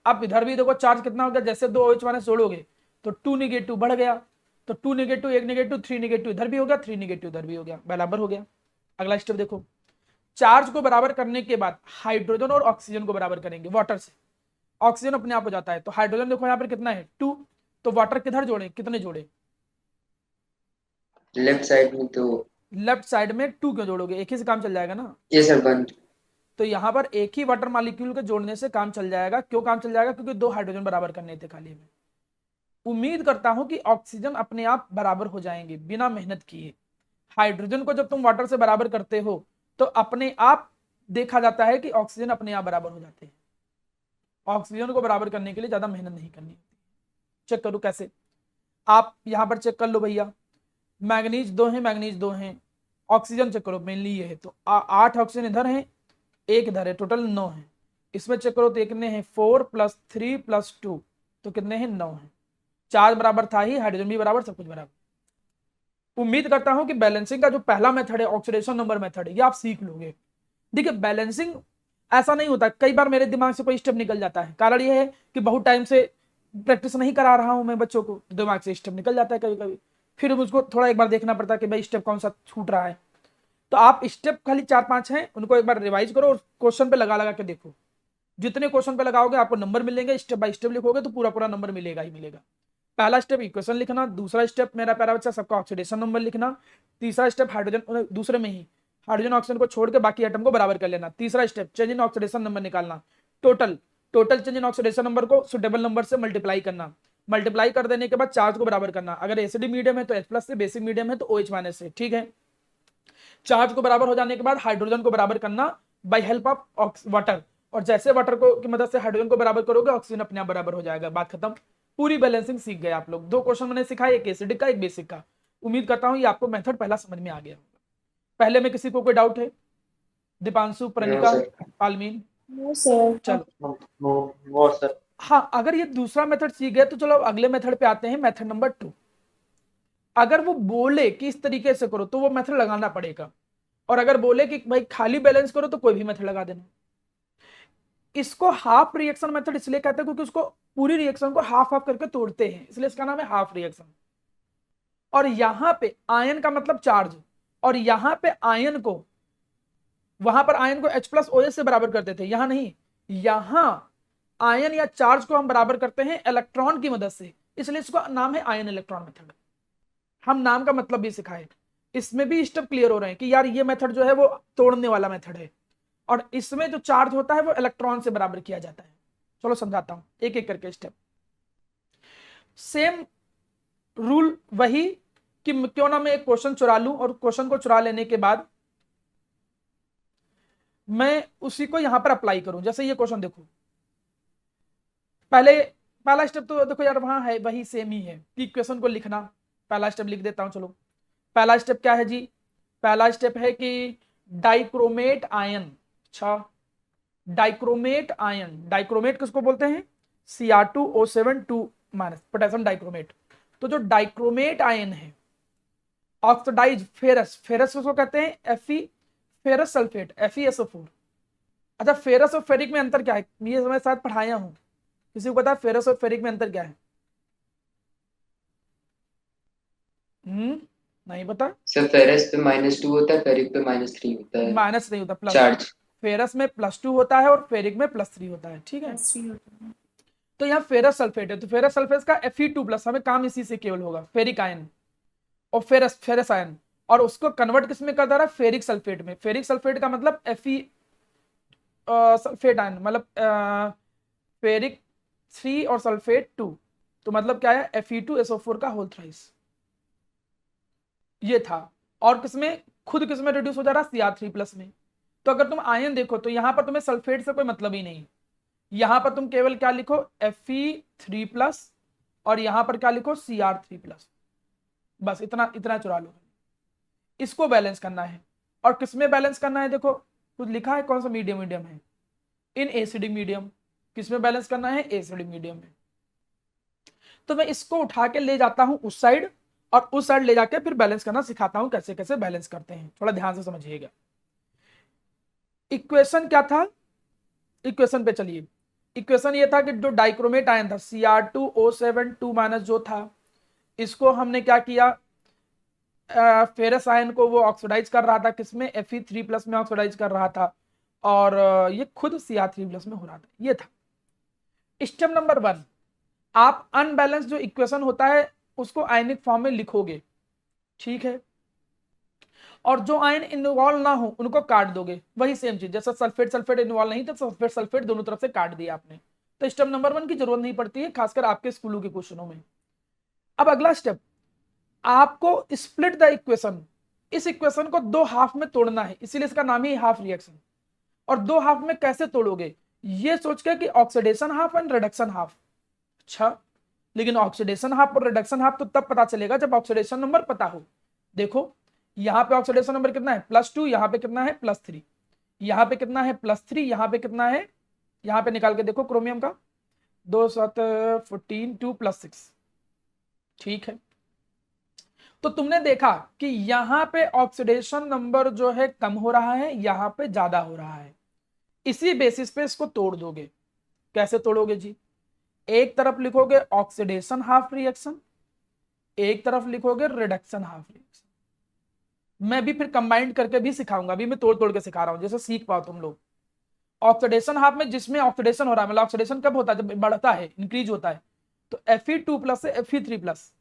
अब इधर भी देखो चार्ज कितना हो गया, जैसे 2 OH- जोड़ोगे तो 2 नेगेटिव बढ़ गया, तो 2 नेगेटिव, 1 नेगेटिव, 3 नेगेटिव इधर भी हो गया, 3 नेगेटिव इधर भी हो गया, बराबर हो गया। अगला स्टेप देखो, चार्ज को बराबर करने के बाद हाइड्रोजन और ऑक्सीजन को बराबर करेंगे वाटर से। ऑक्सीजन अपने आप हो जाता है, तो हाइड्रोजन देखो यहाँ पर कितना है 2, तो वाटर किधर जोड़े, कितने जोड़े? लेफ्ट साइड में तो लेफ्ट साइड में 2 क्यों जोड़ोगे, एक ही से काम चल जाएगा ना। ये सर 1 तो यहाँ पर एक ही वाटर मॉलिक्यूल के जोड़ने से काम चल जाएगा। क्यों काम चल जाएगा? क्योंकि 2 हाइड्रोजन बराबर करने थे खाली में। उम्मीद करता हूं कि ऑक्सीजन अपने आप बराबर हो जाएंगे बिना मेहनत किए। हाइड्रोजन को जब तुम वाटर से बराबर करते हो तो अपने आप देखा जाता है कि ऑक्सीजन अपने आप बराबर हो जाते हैं। ऑक्सीजन को बराबर करने के लिए ज्यादा मेहनत नहीं करनी होती। चेक करो कैसे, आप यहां पर चेक कर लो भैया, मैग्नीज 2 है, मैग्नीज 2 है, ऑक्सीजन चेक करो मेनली ये है, तो 8 ऑक्सीजन इधर है, एक इधर है, टोटल 9 है। इसमें चेक करो तो कितने हैं, 4 + 3 + 2, तो कितने हैं, 9 है। चार्ज बराबर था ही, हाइड्रोजन भी बराबर, सब कुछ बराबर। उम्मीद करता हूं कि बैलेंसिंग का जो पहला मेथड है ऑक्सीडेशन नंबर मेथड, ये आप सीख लोगे। देखिए बैलेंसिंग ऐसा नहीं होता, कई बार मेरे दिमाग से कोई स्टेप निकल जाता है, कारण ये है कि बहुत टाइम से प्रैक्टिस नहीं करा रहा हूं मैं बच्चों को, दिमाग से स्टेप निकल जाता है कभी कभी, फिर मुझको थोड़ा एक बार देखना पड़ता है कि भाई स्टेप कौन सा छूट रहा है। तो आप स्टेप खाली 4-5 हैं, उनको एक बार रिवाइज करो और क्वेश्चन पे लगा लगा के देखो। जितने क्वेश्चन पे लगाओगे आपको नंबर मिलेंगे, स्टेप बाय स्टेप लिखोगे तो पूरा पूरा नंबर मिलेगा ही मिलेगा। पहला स्टेप इक्वेशन लिखना, दूसरा स्टेप मेरा प्यारा बच्चा सबका ऑक्सीडेशन नंबर लिखना, तीसरा स्टेप हाइड्रोजन, दूसरे में ही हाइड्रोजन ऑक्सीजन को छोड़ के बाकी एटम को बराबर कर लेना, तीसरा step change in oxidation number निकालना, total change in oxidation number को सुटेबल नंबर से मल्टीप्लाई करना, मल्टीप्लाई कर देने के बाद चार्ज को बराबर करना, अगर एसिडिक मीडियम है तो H+ से, बेसिक मीडियम है तो OH- से, ठीक है। चार्ज को बराबर हो जाने के बाद हाइड्रोजन को बराबर करना बाय हेल्प ऑफ वाटर, और जैसे वाटर को की मदद से हाइड्रोजन को बराबर करोगे ऑक्सीजन अपने आप बराबर हो जाएगा, बात खत्म। पूरी बैलेंसिंग सीख गए आप लोग। 2 क्वेश्चन मैंने सिखाया, एक एसिडिक का, एक बेसिक का। उम्मीद करता हूं ये आपको मेथड पहला समझ में आ गया होगा। पहले में किसी को कोई डाउट है? दीपांशु, प्रणिका, आलमीन? No sir. चलो वो सर हाँ, अगर ये दूसरा मेथड सीख गए तो चलो अगले मेथड पे आते हैं, मेथड नंबर 2। अगर वो बोले कि इस तरीके से करो तो वो मेथड लगाना पड़ेगा, और अगर बोले कि भाई खाली बैलेंस करो तो कोई भी मेथड लगा देना। इसको हाफ रिएक्शन मेथड इसलिए कहते हैं क्योंकि उसको पूरी रिएक्शन को हाफ हाफ करके तोड़ते हैं, इसलिए इसका नाम है हाफ रिएक्शन। और यहां पे आयन का मतलब चार्ज, और यहां पे आयन को, वहां पर आयन को H+ OH से बराबर करते थे, यहां नहीं, यहां आयन या चार्ज को हम बराबर करते हैं इलेक्ट्रॉन की मदद से, इसलिए इसका नाम है आयन इलेक्ट्रॉन मेथड। हम नाम का मतलब भी सिखाए, इसमें भी स्टेप क्लियर हो रहे हैं कि यार ये मेथड जो है वो तोड़ने वाला मेथड है, और इसमें जो चार्ज होता है वो इलेक्ट्रॉन से बराबर किया जाता है। चलो समझाता हूं एक एक करके स्टेप। सेम रूल वही कि क्यों ना मैं एक क्वेश्चन चुरा लूं, और क्वेश्चन को चुरा लेने के बाद मैं उसी को यहां पर अप्लाई करूं। जैसे ये क्वेश्चन देखो, पहला स्टेप तो देखो यार वहां है वही सेम ही है कि इक्वेशन को लिखना। पहला स्टेप लिख देता हूं, चलो पहला स्टेप क्या है जी, पहला स्टेप है कि डाइक्रोमेट आयन। अच्छा, डाइक्रोमेट आयन, डाइक्रोमेट किसको बोलते हैं, Cr2O7 2- पोटेशियम डाइक्रोमेट। तो जो डाइक्रोमेट आयन है, ऑक्सीडाइज फेरस, फेरस उसको कहते हैं Fe, फेरस सल्फेट FeSO4। अच्छा, फेरस और फेरिक में अंतर क्या है, ये मैं शायद पढ़ाया हूं, किसी को पता है फेरस और फेरिक में अंतर क्या है? नहीं पता। सर फेरस पे -2 होता है, फेरिक पे -3 होता है माइनस नहीं होता, प्लस। चार्ज। फेरस में +2 होता है और फेरिक में +3 होता है, ठीक है। तो यहाँ फेरस सल्फेट है, तो फेरस सल्फेट का Fe2+, हमें काम इसी से केवल होगा, फेरिक आयन और फेरस आयन, और उसको कन्वर्ट किस में कर दे रहा है, फेरिक सल्फेट में। फेरिक सल्फेट का मतलब Fe सल्फेट आयन, मतलब फेरिक 3 और सल्फेट 2, तो मतलब क्या है, Fe2SO4 का होल थ्राइस, ये था। और किसमें, खुद किसमें रिड्यूस हो जा रहा है, Cr3+ में। तो अगर तुम आयन देखो तो यहां पर तुम्हें सल्फेट से कोई मतलब ही नहीं, यहां पर तुम केवल क्या लिखो, Fe3+, और यहां पर क्या लिखो, Cr3+, बस इतना इतना चुरा लो। इसको बैलेंस करना है, और किसमें बैलेंस करना है, देखो कुछ लिखा है, कौन सा मीडियम मीडियम है, इन एसिडिक मीडियम। किसमें बैलेंस करना है, एसिडिक मीडियम में। तो मैं इसको उठा के ले जाता हूं उस साइड, और उस साइड ले जाके फिर बैलेंस करना सिखाता हूं, कैसे कैसे बैलेंस करते हैं, थोड़ा ध्यान से समझिएगा। इक्वेशन क्या था, इक्वेशन पे चलिए। इक्वेशन ये था कि जो डाइक्रोमेट आयन था Cr2O7 2- जो था, इसको हमने क्या किया, फेरस आयन को वो ऑक्सीडाइज कर रहा था, किसमें, Fe3+ में ऑक्सीडाइज कर रहा था, और ये खुद Cr3+ में हो रहा था, ये था। स्टेप नंबर 1, आप अनबैलेंस जो इक्वेशन होता है उसको आयनिक फॉर्म में लिखोगे, ठीक है, और जो आयन इन्वॉल्व ना हो उनको काट दोगे, वही सेम चीज, जैसा सल्फेट सल्फेट इन्वॉल्व नहीं था, सल्फेट सल्फेट दोनों तरफ से काट दिया आपने। तो स्टेप नंबर 1 की जरूरत नहीं पड़ती है, खासकर आपके स्कूलों के क्वेश्चनों में। अब अगला स्टेप, आपको स्प्लिट द इक्वेशन, इस इक्वेशन को 2 हाफ में तोड़ना है, इसीलिए इसका नाम ही हाफ रिएक्शन। और 2 हाफ में कैसे तोड़ोगे, ये सोच के कि oxidation half and reduction half. अच्छा, लेकिन ऑक्सीडेशन हाफ और रिडक्शन हाफ तो तब पता चलेगा जब ऑक्सीडेशन नंबर पता हो। देखो यहाँ पे ऑक्सीडेशन नंबर कितना है, +2, यहाँ पे कितना है, +3, यहाँ पे कितना है, +3, यहाँ पे कितना है, यहाँ पे निकाल के देखो क्रोमियम का, 2 7 14 2 +6, ठीक है। तो तुमने देखा कि यहाँ पे ऑक्सीडेशन नंबर जो है कम हो रहा है, यहाँ पे ज्यादा हो रहा है, इसी बेसिस पे इसको तोड़ दोगे। कैसे तोड़ोगे जी, एक तरफ लिखोगे ऑक्सीडेशन हाफ रिएक्शन, एक तरफ लिखोगे रिडक्शन हाफ रिएक्शन। मैं भी फिर कंबाइंड करके भी सिखाऊंगा, अभी मैं तोड़ तोड़ के सिखा रहा हूं, जैसे सीख पाओ तुम लोग। ऑक्सीडेशन हाफ में जिसमें ऑक्सीडेशन हो रहा है, मतलब ऑक्सीडेशन कब होता है, जब बढ़ता है, इंक्रीज होता है, तो Fe2+ से Fe3+,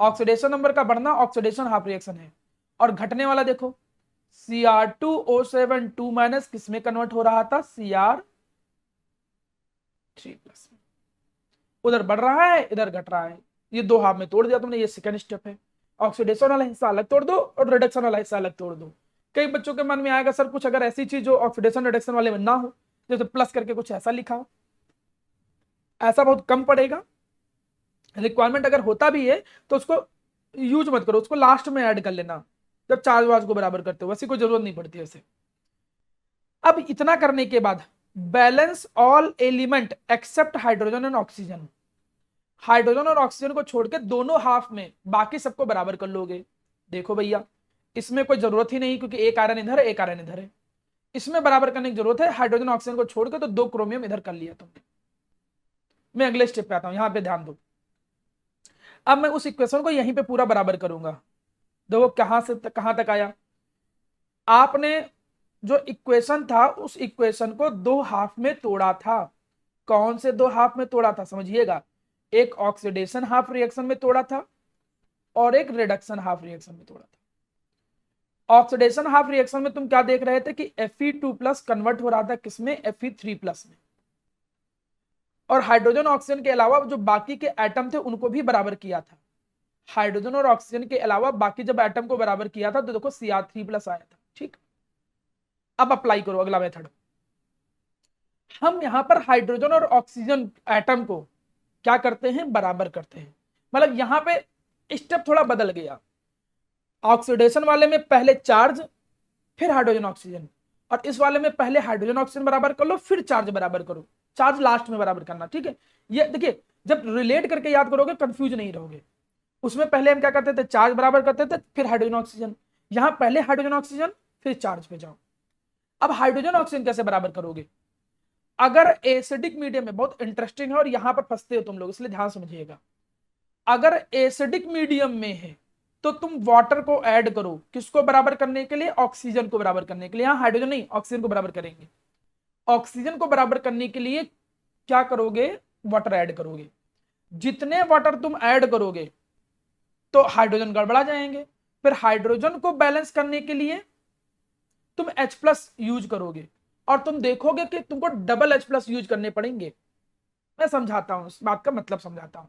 ऑक्सीडेशन नंबर का बढ़ना ऑक्सीडेशन हाफ रिएक्शन है। और घटने वाला देखो, Cr2O7 2- किस में कन्वर्ट हो रहा था, Cr3+, उधर बढ़ रहा है, इधर घट रहा है, ये 2 हाफ में तोड़ दिया तुमने, ये सेकंड स्टेप है। ऑक्सीडेशन वाला हिस्सा अलग तोड़ दो और रिडक्शन वाला हिस्सा अलग तोड़ दो। कई बच्चों के मन में आएगा, सर कुछ अगर ऐसी चीज जो ऑक्सीडेशन रिडक्शन वाले में ना हो, जैसे प्लस करके कुछ ऐसा लिखा हो, ऐसा बहुत कम पड़ेगा। रिक्वायरमेंट अगर होता भी है तो उसको यूज मत करो, उसको लास्ट में ऐड कर लेना जब चार्ज वार्ज को बराबर करते हो, वैसे कोई जरूरत नहीं पड़ती वैसे। अब इतना करने के बाद balance all element except hydrogen and oxygen, hydrogen और ऑक्सीजन को छोड़ के दोनों हाफ में बाकी सबको बराबर कर लोगे। देखो भैया, इसमें कोई जरूरत ही नहीं, क्योंकि एक आयरन इधर है, एक आयरन इधर है, इसमें बराबर करने की जरूरत है। हाइड्रोजन ऑक्सीजन को छोड़ के तो 2 क्रोमियम इधर कर लिया तुमने। मैं अगले स्टेप पे आता हूं, यहां पे ध्यान दो। अब मैं उस इक्वेशन को यहीं पे पूरा बराबर करूंगा। देखो कहां से कहां तक आया, आपने जो इक्वेशन था उस इक्वेशन को 2 हाफ में तोड़ा था। कौन से 2 हाफ में तोड़ा था, समझिएगा, एक ऑक्सीडेशन हाफ रिएक्शन में तोड़ा था और एक रिडक्शन हाफ रिएक्शन में तोड़ा था। ऑक्सीडेशन हाफ रिएक्शन में तुम क्या देख रहे थे कि Fe2+ कन्वर्ट हो रहा था किसमें, Fe3+ में, और हाइड्रोजन ऑक्सीजन के अलावा जो बाकी के एटम थे उनको भी बराबर किया था। हाइड्रोजन और ऑक्सीजन के अलावा बाकी जब एटम को बराबर किया था तो देखो Cr3+ आया था, ठीक। अब अप्लाई करो अगला मेथड। हम यहां पर हाइड्रोजन और ऑक्सीजन एटम को क्या करते हैं, बराबर करते हैं। मतलब यहां पे स्टेप थोड़ा बदल गया, ऑक्सीडेशन वाले में पहले चार्ज फिर हाइड्रोजन ऑक्सीजन, और इस वाले में पहले हाइड्रोजन ऑक्सीजन बराबर कर लो फिर चार्ज बराबर करो, चार्ज लास्ट में बराबर करना, ठीक है। ये देखिए, जब रिलेट करके याद करोगे कंफ्यूज नहीं रहोगे। उसमें पहले हम क्या करते थे, चार्ज बराबर करते थे, फिर हाइड्रोजन ऑक्सीजन। यहां पहले हाइड्रोजन ऑक्सीजन फिर चार्ज पे जाओ। अब हाइड्रोजन ऑक्सीजन कैसे बराबर करोगे? अगर एसिडिक मीडियम में, बहुत इंटरेस्टिंग है और यहां पर फंसते हो तुम लोग, इसलिए ध्यान समझिएगा। अगर एसिडिक मीडियम में है तो तुम वाटर को ऐड करो, किसको बराबर करने के लिए? ऑक्सीजन को बराबर करने के लिए। यहां हाइड्रोजन नहीं, ऑक्सीजन को बराबर करेंगे। ऑक्सीजन को बराबर करने के लिए क्या करोगे? वाटर ऐड करोगे। जितने वाटर तुम ऐड करोगे तो हाइड्रोजन गड़बड़ा जाएंगे। फिर हाइड्रोजन को बैलेंस करने के लिए तुम H+ यूज करोगे, और तुम देखोगे कि तुमको डबल H+ यूज करने पड़ेंगे। मैं समझाता हूं, इस बात का मतलब समझाता हूं।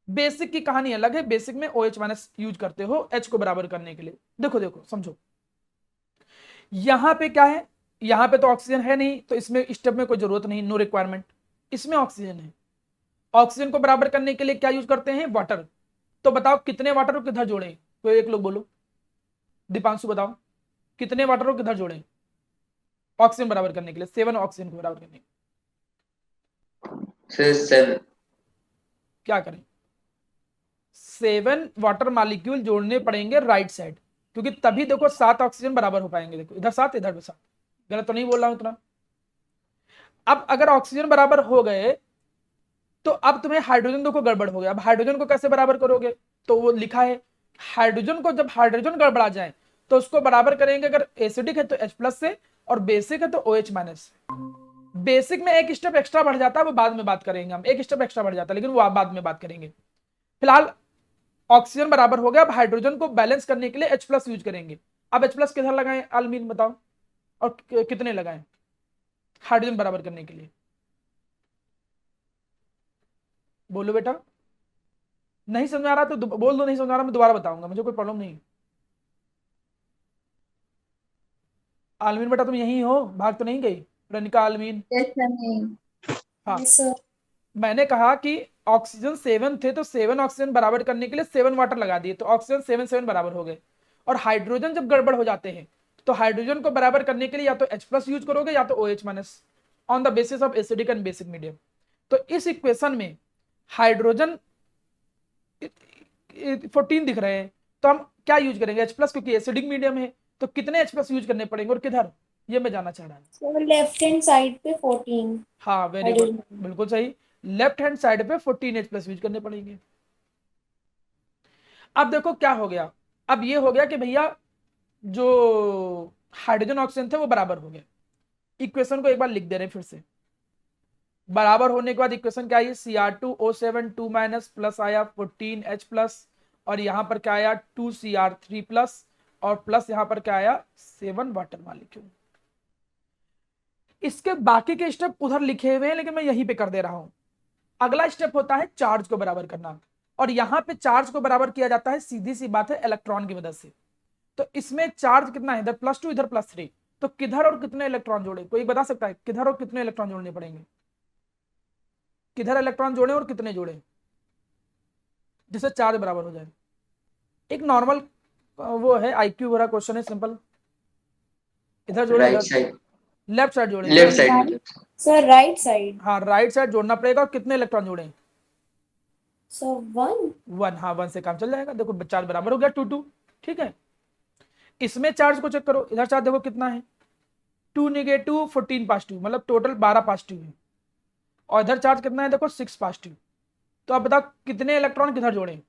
बेसिक की कहानी अलग है। बेसिक में OH- यूज करते हो H को बराबर करने के लिए। देखो देखो समझो, यहां पे क्या है? यहां पे तो ऑक्सीजन है नहीं, तो इसमें स्टेप में कोई जरूरत नहीं, नो रिक्वायरमेंट। इसमें ऑक्सीजन है। ऑक्सीजन को बराबर करने के लिए क्या यूज करते हैं? वाटर। तो बताओ कितने वाटर को किधर जोड़े? कोई एक लोग बोलो, दीपांशु बताओ, कितने वाटर को किधर जोड़े ऑक्सीजन बराबर करने के लिए, 7 ऑक्सीजन को बराबर करने के लिए? सर 7। क्या करें? 7 वाटर मॉलिक्यूल जोड़ने पड़ेंगे राइट साइड, क्योंकि तभी देखो 7 ऑक्सीजन बराबर हो पाएंगे। देखो इधर 7, इधर 7। गलत तो नहीं बोल रहा हूं इतना? अब अगर ऑक्सीजन बराबर हो गए तो अब तुम्हें हाइड्रोजन देखो गड़बड़ हो गया। अब हाइड्रोजन को कैसे बराबर करोगे? तो वो लिखा है, हाइड्रोजन को, जब हाइड्रोजन गड़बड़ा जाए तो उसको बराबर करेंगे। अगर एसिडिक है तो H+ से, और बेसिक है तो OH- से। बेसिक में एक स्टेप एक्स्ट्रा बढ़ जाता है, वो बाद में बात करेंगे हम। एक स्टेप एक्स्ट्रा बढ़ जाता है, लेकिन वो आप बाद में बात करेंगे। फिलहाल ऑक्सीजन बराबर हो गया। अब हाइड्रोजन को बैलेंस करने के लिए H+ यूज करेंगे। अब H+ किधर लगाएं आलमीन, बताओ, और कितने लगाएं हाइड्रोजन बराबर करने के लिए? बोलो बेटा। नहीं समझ आ रहा तो बोल दो, नहीं समझ आ रहा, मैं दोबारा बताऊंगा, मुझे कोई प्रॉब्लम नहीं। आलमीन बेटा तुम यहीं हो, भाग तो नहीं गई? रनिका, आलमीन। Yes, sir. हाँ, Yes, sir. मैंने कहा कि ऑक्सीजन 7 थे तो 7 ऑक्सीजन बराबर करने के लिए 7 वाटर लगा दिए, तो ऑक्सीजन 7 बराबर हो गए। और हाइड्रोजन जब गड़बड़ हो जाते हैं तो हाइड्रोजन को बराबर करने के लिए या तो H+ यूज करोगे या तो OH- on the basis of acidic and basic medium. तो इस इक्वेशन में हाइड्रोजन 14 दिख रहे हैं, तो हम क्या यूज करेंगे? H+, क्योंकि एसिडिक मीडियम है। तो कितने H+ यूज करने पड़ेंगे और किधर, ये मैं जानना चाह रहा हूँ। So left hand side पे 14 हाँ वेरी गुड, हाइड्रोजन। बिल्कुल सही। लेफ्ट हैंड साइड पे 14 H+ यूज करने पड़ेंगे। अब देखो क्या हो गया। अब ये हो गया कि भैया जो हाइड्रोजन ऑक्सीजन थे वो बराबर हो गए। इक्वेशन को एक बार लिख दे रहे हैं फिर से। बराबर होने के बाद इक्वेशन क्या आई? Cr2O7 2- प्लस आया 14H+, और यहां पर क्या आया? 2Cr3+, और प्लस यहां पर क्या आया? 7 वाटर मॉलिक्यूल। इसके बाकी के स्टेप उधर लिखे हुए हैं, लेकिन मैं यहीं पे कर दे रहा हूं। अगला स्टेप होता है चार्ज को बराबर करना, और यहां पे चार्ज को बराबर किया जाता है, सीधी सी बात है, इलेक्ट्रॉन की मदद से। तो इसमें चार्ज कितना है? इधर +2 इधर +3, तो किधर और कितने इलेक्ट्रॉन जोड़े? कोई बता सकता है किधर और कितने इलेक्ट्रॉन जोड़ने पड़ेंगे? किधर इलेक्ट्रॉन जोड़े और कितने जोड़े जिससे चार्ज बराबर हो जाए? एक नॉर्मल वो है, IQ भरा क्वेश्चन है, सिंपल। इधर जोड़ेगा, राइट साइड, लेफ्ट साइड जोड़ेंगे। लेफ्ट साइड में। Sir, right side. हाँ राइट साइड जोड़ना पड़ेगा, और कितने इलेक्ट्रॉन जोड़े? So 1. 1। हाँ 1 से काम चल जाएगा। देखो चार्ज बराबर हो गया 2-2, ठीक है। इसमें चार्ज को चेक करो, इधर चार्ज देखो कितना है, 2 नेगेटिव 14 पॉजिटिव, मतलब टोटल 12 पॉजिटिव है। और इधर चार्ज कितना है? देखो 6 पॉजिटिव। तो अब बताओ कितने इलेक्ट्रॉन किधर जोड़े?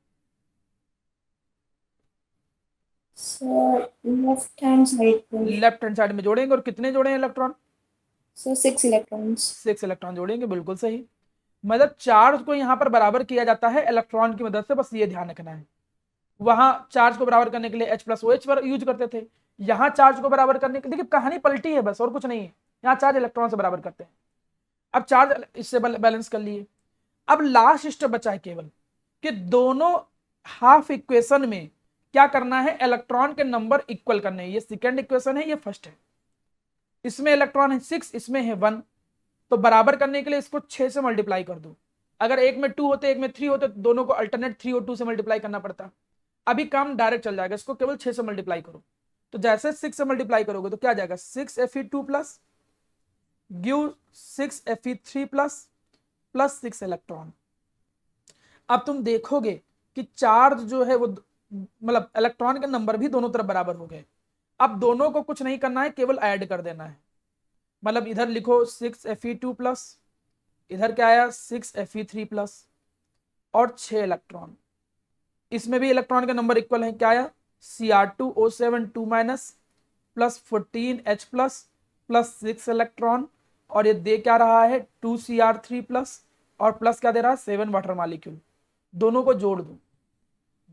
So left hand side पे. लेफ्ट हैंड साइड में जोड़ेंगे, और कितने जोड़े इलेक्ट्रॉन? So 6 electrons. 6 इलेक्ट्रॉन जोड़ेंगे, बिल्कुल सही। मतलब चार्ज को यहां पर बराबर किया जाता है इलेक्ट्रॉन की मदद से, बस ये ध्यान रखना है। वहां चार्ज को बराबर करने के लिए H+OH पर यूज करते थे, यहां चार्ज को बराबर करने के, देखिए कहानी पलटी है बस, और कुछ नहीं है। यहाँ चार्ज इलेक्ट्रॉन से बराबर करते हैं। अब चार्ज इससे बैलेंस कर लिए। अब लास्ट स्टेप बचा है केवल कि दोनों हाफ इक्वेशन में क्या करना है? इलेक्ट्रॉन के नंबर इक्वल करने हैं। ये सेकंड इक्वेशन है, ये फर्स्ट है। इसमें इलेक्ट्रॉन है 6, इसमें है 1, तो बराबर करने के लिए इसको 6 से मल्टीप्लाई कर दो। अगर एक में 2 होते एक में 3 होते तो दोनों को अल्टरनेट 3 और 2 से मल्टीप्लाई करना पड़ता। अभी काम डायरेक्ट चल जाएगा, इसको केवल 6 से मल्टीप्लाई करो। तो जैसे 6 से मल्टीप्लाई करोगे तो क्या जाएगा? 6Fe2+ give 6Fe3+ plus 6 electron. अब तुम देखोगे कि चार्ज जो है वो मतलब इलेक्ट्रॉन के नंबर भी दोनों तरफ बराबर हो गए। अब दोनों को कुछ नहीं करना है, केवल ऐड कर देना है। मतलब इधर लिखो 6Fe2 प्लस, इधर क्या आया 6Fe3 प्लस, और 6 इलेक्ट्रॉन। इसमें भी इलेक्ट्रॉन के नंबर इक्वल है, क्या आया Cr2O7 2 minus plus 14H plus plus 6 electron, और ये दे क्या रहा है 2Cr3 प्लस, और प्लस क्या दे रहा है 7 वाटर मॉलिक्यूल। दोनों को जोड़ दो,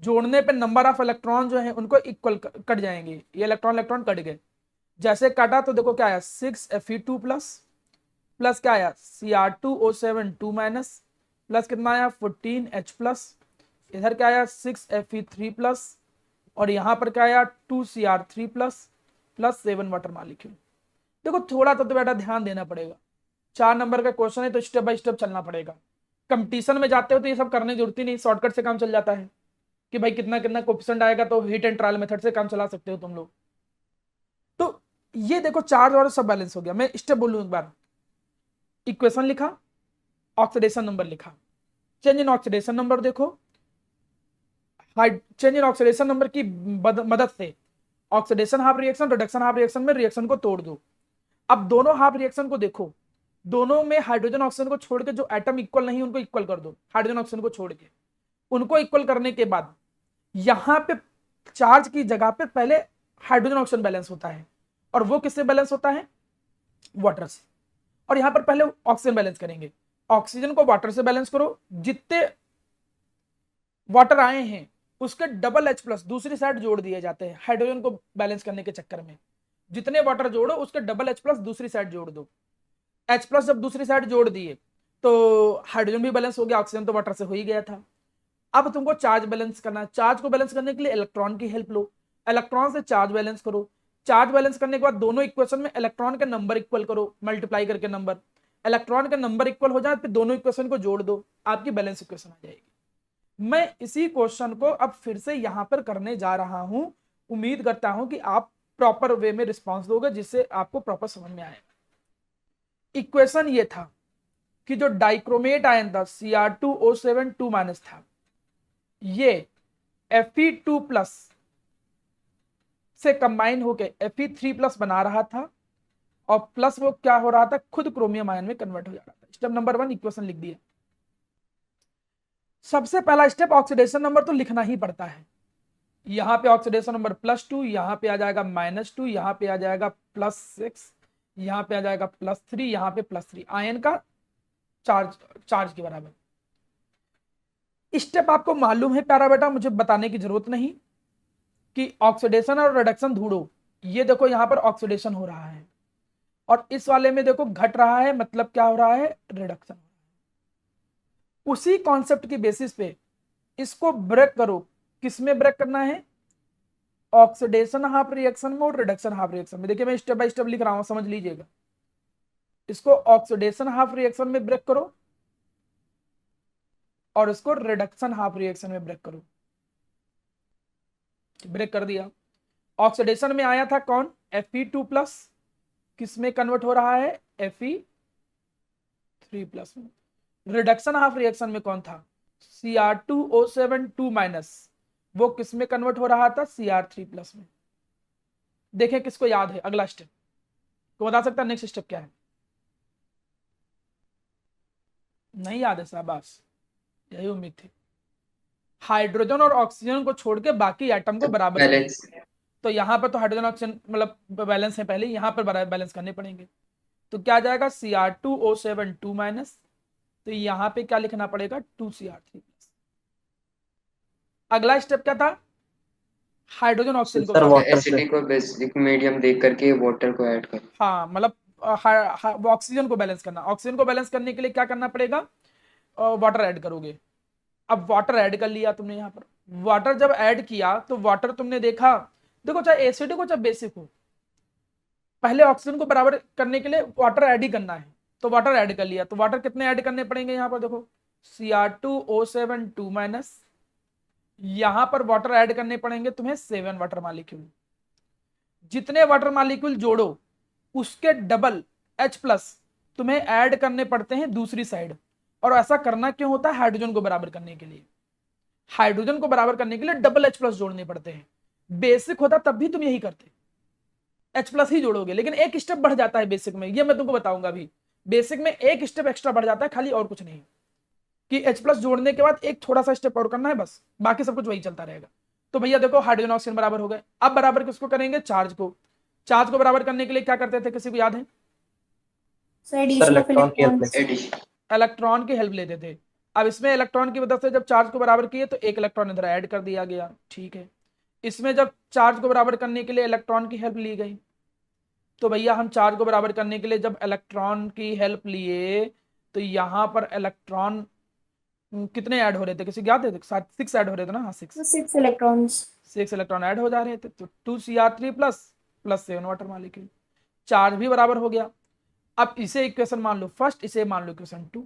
जोड़ने पे नंबर ऑफ इलेक्ट्रॉन जो है उनको इक्वल कट जाएंगे, ये इलेक्ट्रॉन इलेक्ट्रॉन कट गए। जैसे काटा तो देखो क्या आया 6Fe2 प्लस प्लस क्या आया Cr2O7 2 माइनस प्लस कितना आया 14H प्लस, इधर क्या आया 6Fe3 प्लस, और यहां पर क्या आया 2Cr3 plus plus 7 water molecule. देखो थोड़ा तो बेटा ध्यान देना पड़ेगा, 4 नंबर का क्वेश्चन है तो स्टेप बाय स्टेप चलना पड़ेगा। कंपटीशन में जाते हो तो ये सब करने की जरूरत ही नहीं, शॉर्टकट से काम चल जाता है कि भाई कितना कितना कोफिशिएंट आएगा तो हिट एंड ट्रायल मेथड से काम चला सकते हो तुम लोग। तो ये देखो चार्ज और सब बैलेंस हो गया। मैं स्टेप बोलूं एक बार, इक्वेशन लिखा, ऑक्सीडेशन नंबर लिखा, चेंज इन ऑक्सीडेशन नंबर देखो, चेंज इन ऑक्सीडेशन नंबर की मदद से oxidation half reaction reduction half reaction में रिएक्शन को तोड़ दो। अब दोनों हाफ रिएक्शन को देखो, दोनों में हाइड्रोजन ऑक्सीजन को छोड़ के जो एटम इक्वल नहीं उनको इक्वल कर दो, हाइड्रोजन ऑक्सीजन को छोड़ के उनको इक्वल करने के बाद यहां पे चार्ज की जगह पे पहले हाइड्रोजन ऑक्सीजन बैलेंस होता है, और वो किससे बैलेंस होता है वाटर से। और यहां पर पहले ऑक्सीजन बैलेंस करेंगे, ऑक्सीजन को वाटर से बैलेंस करो, जितने वाटर आए हैं उसके डबल H प्लस दूसरी साइड जोड़ दिए जाते हैं हाइड्रोजन को बैलेंस करने के चक्कर में। जितने वाटर जोड़ो उसके डबल H प्लस दूसरी साइड जोड़ दो। H प्लस जब दूसरी साइड जोड़ दिए तो हाइड्रोजन भी बैलेंस हो गया, ऑक्सीजन तो वाटर से हो ही गया था। अब तुमको चार्ज बैलेंस करना है, चार्ज को बैलेंस करने के लिए इलेक्ट्रॉन की हेल्प लो, इलेक्ट्रॉन से चार्ज बैलेंस करो। चार्ज बैलेंस करने के बाद दोनों इक्वेशन में इलेक्ट्रॉन के नंबर इक्वल करो, मल्टीप्लाई करके नंबर, इलेक्ट्रॉन के नंबर इक्वल हो जाए फिर दोनों इक्वेशन को जोड़ दो, आपकी बैलेंस इक्वेशन आ जाएगी। मैं इसी क्वेश्चन को अब फिर से यहां पर करने जा रहा हूं, उम्मीद करता हूं कि आप प्रॉपर वे में रिस्पॉन्स दोगे जिससे आपको प्रॉपर समझ में आएगा। इक्वेशन ये था कि जो डाइक्रोमेट आयन था Cr2O7 2 माइनस था, ये Fe2 प्लस से कंबाइन होके Fe3 प्लस बना रहा था, और प्लस वो क्या हो रहा था खुद क्रोमियम आयन में कन्वर्ट हो जा रहा था। स्टेप नंबर 1 इक्वेशन लिख दिया। सबसे पहला स्टेप ऑक्सीडेशन नंबर तो लिखना ही पड़ता है। यहां पे ऑक्सीडेशन नंबर +2, यहां पे आ जाएगा -2, यहां पे आ जाएगा +6, यहां पे आ जाएगा +3, यहां पे +3, आयन का चार्ज के बराबर। स्टेप आपको मालूम है प्यारा बेटा, मुझे बताने की जरूरत नहीं कि ऑक्सीडेशन और रिडक्शन ढूंढो। ये देखो यहां पर ऑक्सीडेशन हो रहा है और इस वाले में देखो घट रहा है, मतलब क्या हो रहा है रिडक्शन। उसी कॉन्सेप्ट की बेसिस पे इसको ब्रेक करो। किसमें ब्रेक करना है? ऑक्सीडेशन हाफ रिएक्शन में और रिडक्शन हाफ रिएक्शन में। देखिए मैं स्टेप बाय स्टेप लिख रहा हूं, समझ लीजिएगा। इसको ऑक्सीडेशन हाफ रिएक्शन में ब्रेक करो और इसको रिडक्शन हाफ रिएक्शन में ब्रेक करो। ब्रेक कर दिया। ऑक्सीडेशन में आया था कौन? Fe2 प्लस, किसमें कन्वर्ट हो रहा है? Fe3 प्लस में। रिडक्शन हाफ रिएक्शन में कौन था? Cr2O7 2 माइनस, वो किसमें कन्वर्ट हो रहा था? Cr3 प्लस में। देखें किसको याद है अगला स्टेप, तो बता सकता है नेक्स्ट स्टेप क्या है? नहीं याद है शाबाश, यही उम्मीद थी। हाइड्रोजन और ऑक्सीजन को छोड़ के बाकी एटम को बराबर बैलेंस। तो यहाँ पर तो हाइड्रोजन ऑक्सीजन मतलब बैलेंस है पहले, यहाँ पर बराबर बैलेंस करने पड़ेंगे। तो क्या जाएगा? Cr2O7 2 माइनस, तो यहाँ पे क्या लिखना पड़ेगा? 2Cr3 plus. अगला स्टेप क्या था? हाइड्रोजन ऑक्सीजन सर को, वाटर से एसिडिक और बेसिक मीडियम देख करके वाटर को ऐड कर। हाँ मतलब ऑक्सीजन को बैलेंस करना। ऑक्सीजन को बैलेंस करने के लिए क्या करना पड़ेगा? वाटर ऐड करोगे। अब वाटर ऐड कर लिया तुमने। यहाँ पर वाटर जब ऐड किया तो वाटर तुमने देखा, देखो चाहे एसिडिक हो चाहे बेसिक हो, पहले ऑक्सीजन को बराबर करने के लिए वाटर ऐड ही करना है, तो वाटर ऐड कर लिया। तो वाटर कितने ऐड करने पड़ेंगे? यहाँ पर देखो Cr2O7 2 माइनस, यहां पर वाटर ऐड करने पड़ेंगे तुम्हें 7 वाटर मॉलिक्यूल। जितने वाटर मॉलिक्यूल जोड़ो उसके डबल H प्लस तुम्हें ऐड करने पड़ते हैं दूसरी साइड। और ऐसा करना क्यों होता है? हाइड्रोजन को बराबर करने के लिए। हाइड्रोजन को बराबर करने के लिए डबल H+ जोड़ने पड़ते हैं। बेसिक होता तब भी तुम यही करते, H+ ही जोड़ोगे, लेकिन एक स्टेप बढ़ जाता है बेसिक में, ये मैं तुमको बताऊंगा अभी। बेसिक में एक स्टेप एक्स्ट्रा बढ़ जाता है खाली, और कुछ नहीं, कि H+ जोड़ने के बाद एक थोड़ा सा स्टेप और करना है बस, बाकी सब कुछ वही चलता रहेगा। तो भैया देखो हाइड्रोजन ऑक्सीजन बराबर हो गए। अब बराबर किसको करेंगे? चार्ज को। चार्ज को बराबर करने के लिए क्या करते थे, किसी को याद है? सर एडिशन ऑफ इलेक्ट्रॉन की हेल्प इलेक्ट्रॉन्स। एडिशन। इलेक्ट्रॉन की हेल्प लेते थे। अब इसमें इलेक्ट्रॉन की मदद से जब चार्ज को बराबर किए तो एक इलेक्ट्रॉन इधर ऐड कर दिया गया, ठीक है। इसमें जब चार्ज को बराबर करने के लिए इलेक्ट्रॉन की हेल्प ली गई, तो भैया हम चार्ज को बराबर करने के लिए जब इलेक्ट्रॉन की हेल्प लिए तो यहाँ पर इलेक्ट्रॉन कितने ऐड हो रहे थे, किसी को याद है? 6 ऐड हो रहे थे ना? हाँ 6 6 इलेक्ट्रॉन्स। 6 इलेक्ट्रॉन ऐड हो जा रहे थे, तो 2Cr3 plus 7 water molecule, charge भी बराबर हो गया। अब इसे इक्वेशन मान लो फर्स्ट, इसे मान लो इक्वेशन 2।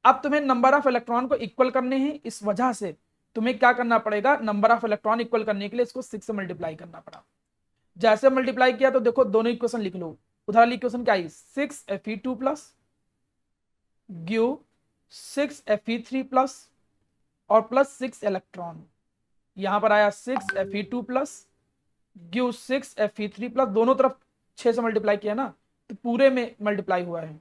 अब तुम्हें नंबर ऑफ इलेक्ट्रॉन को इक्वल करने हैं, इस वजह से तुम्हें क्या करना पड़ेगा, नंबर ऑफ इलेक्ट्रॉन इक्वल करने के लिए इसको 6 से मल्टीप्लाई करना पड़ा। जैसे मल्टीप्लाई किया तो देखो दोनों इक्वेशन लिख लो। उधर वाली इक्वेशन क्या आई, 6Fe2 प्लस ग्यू 6Fe3 प्लस और प्लस 6 इलेक्ट्रॉन। यहां पर आया 6Fe2 प्लस ग्यू 6Fe3 प्लस, दोनों तरफ 6 से मल्टीप्लाई किया ना, तो पूरे में मल्टीप्लाई हुआ है।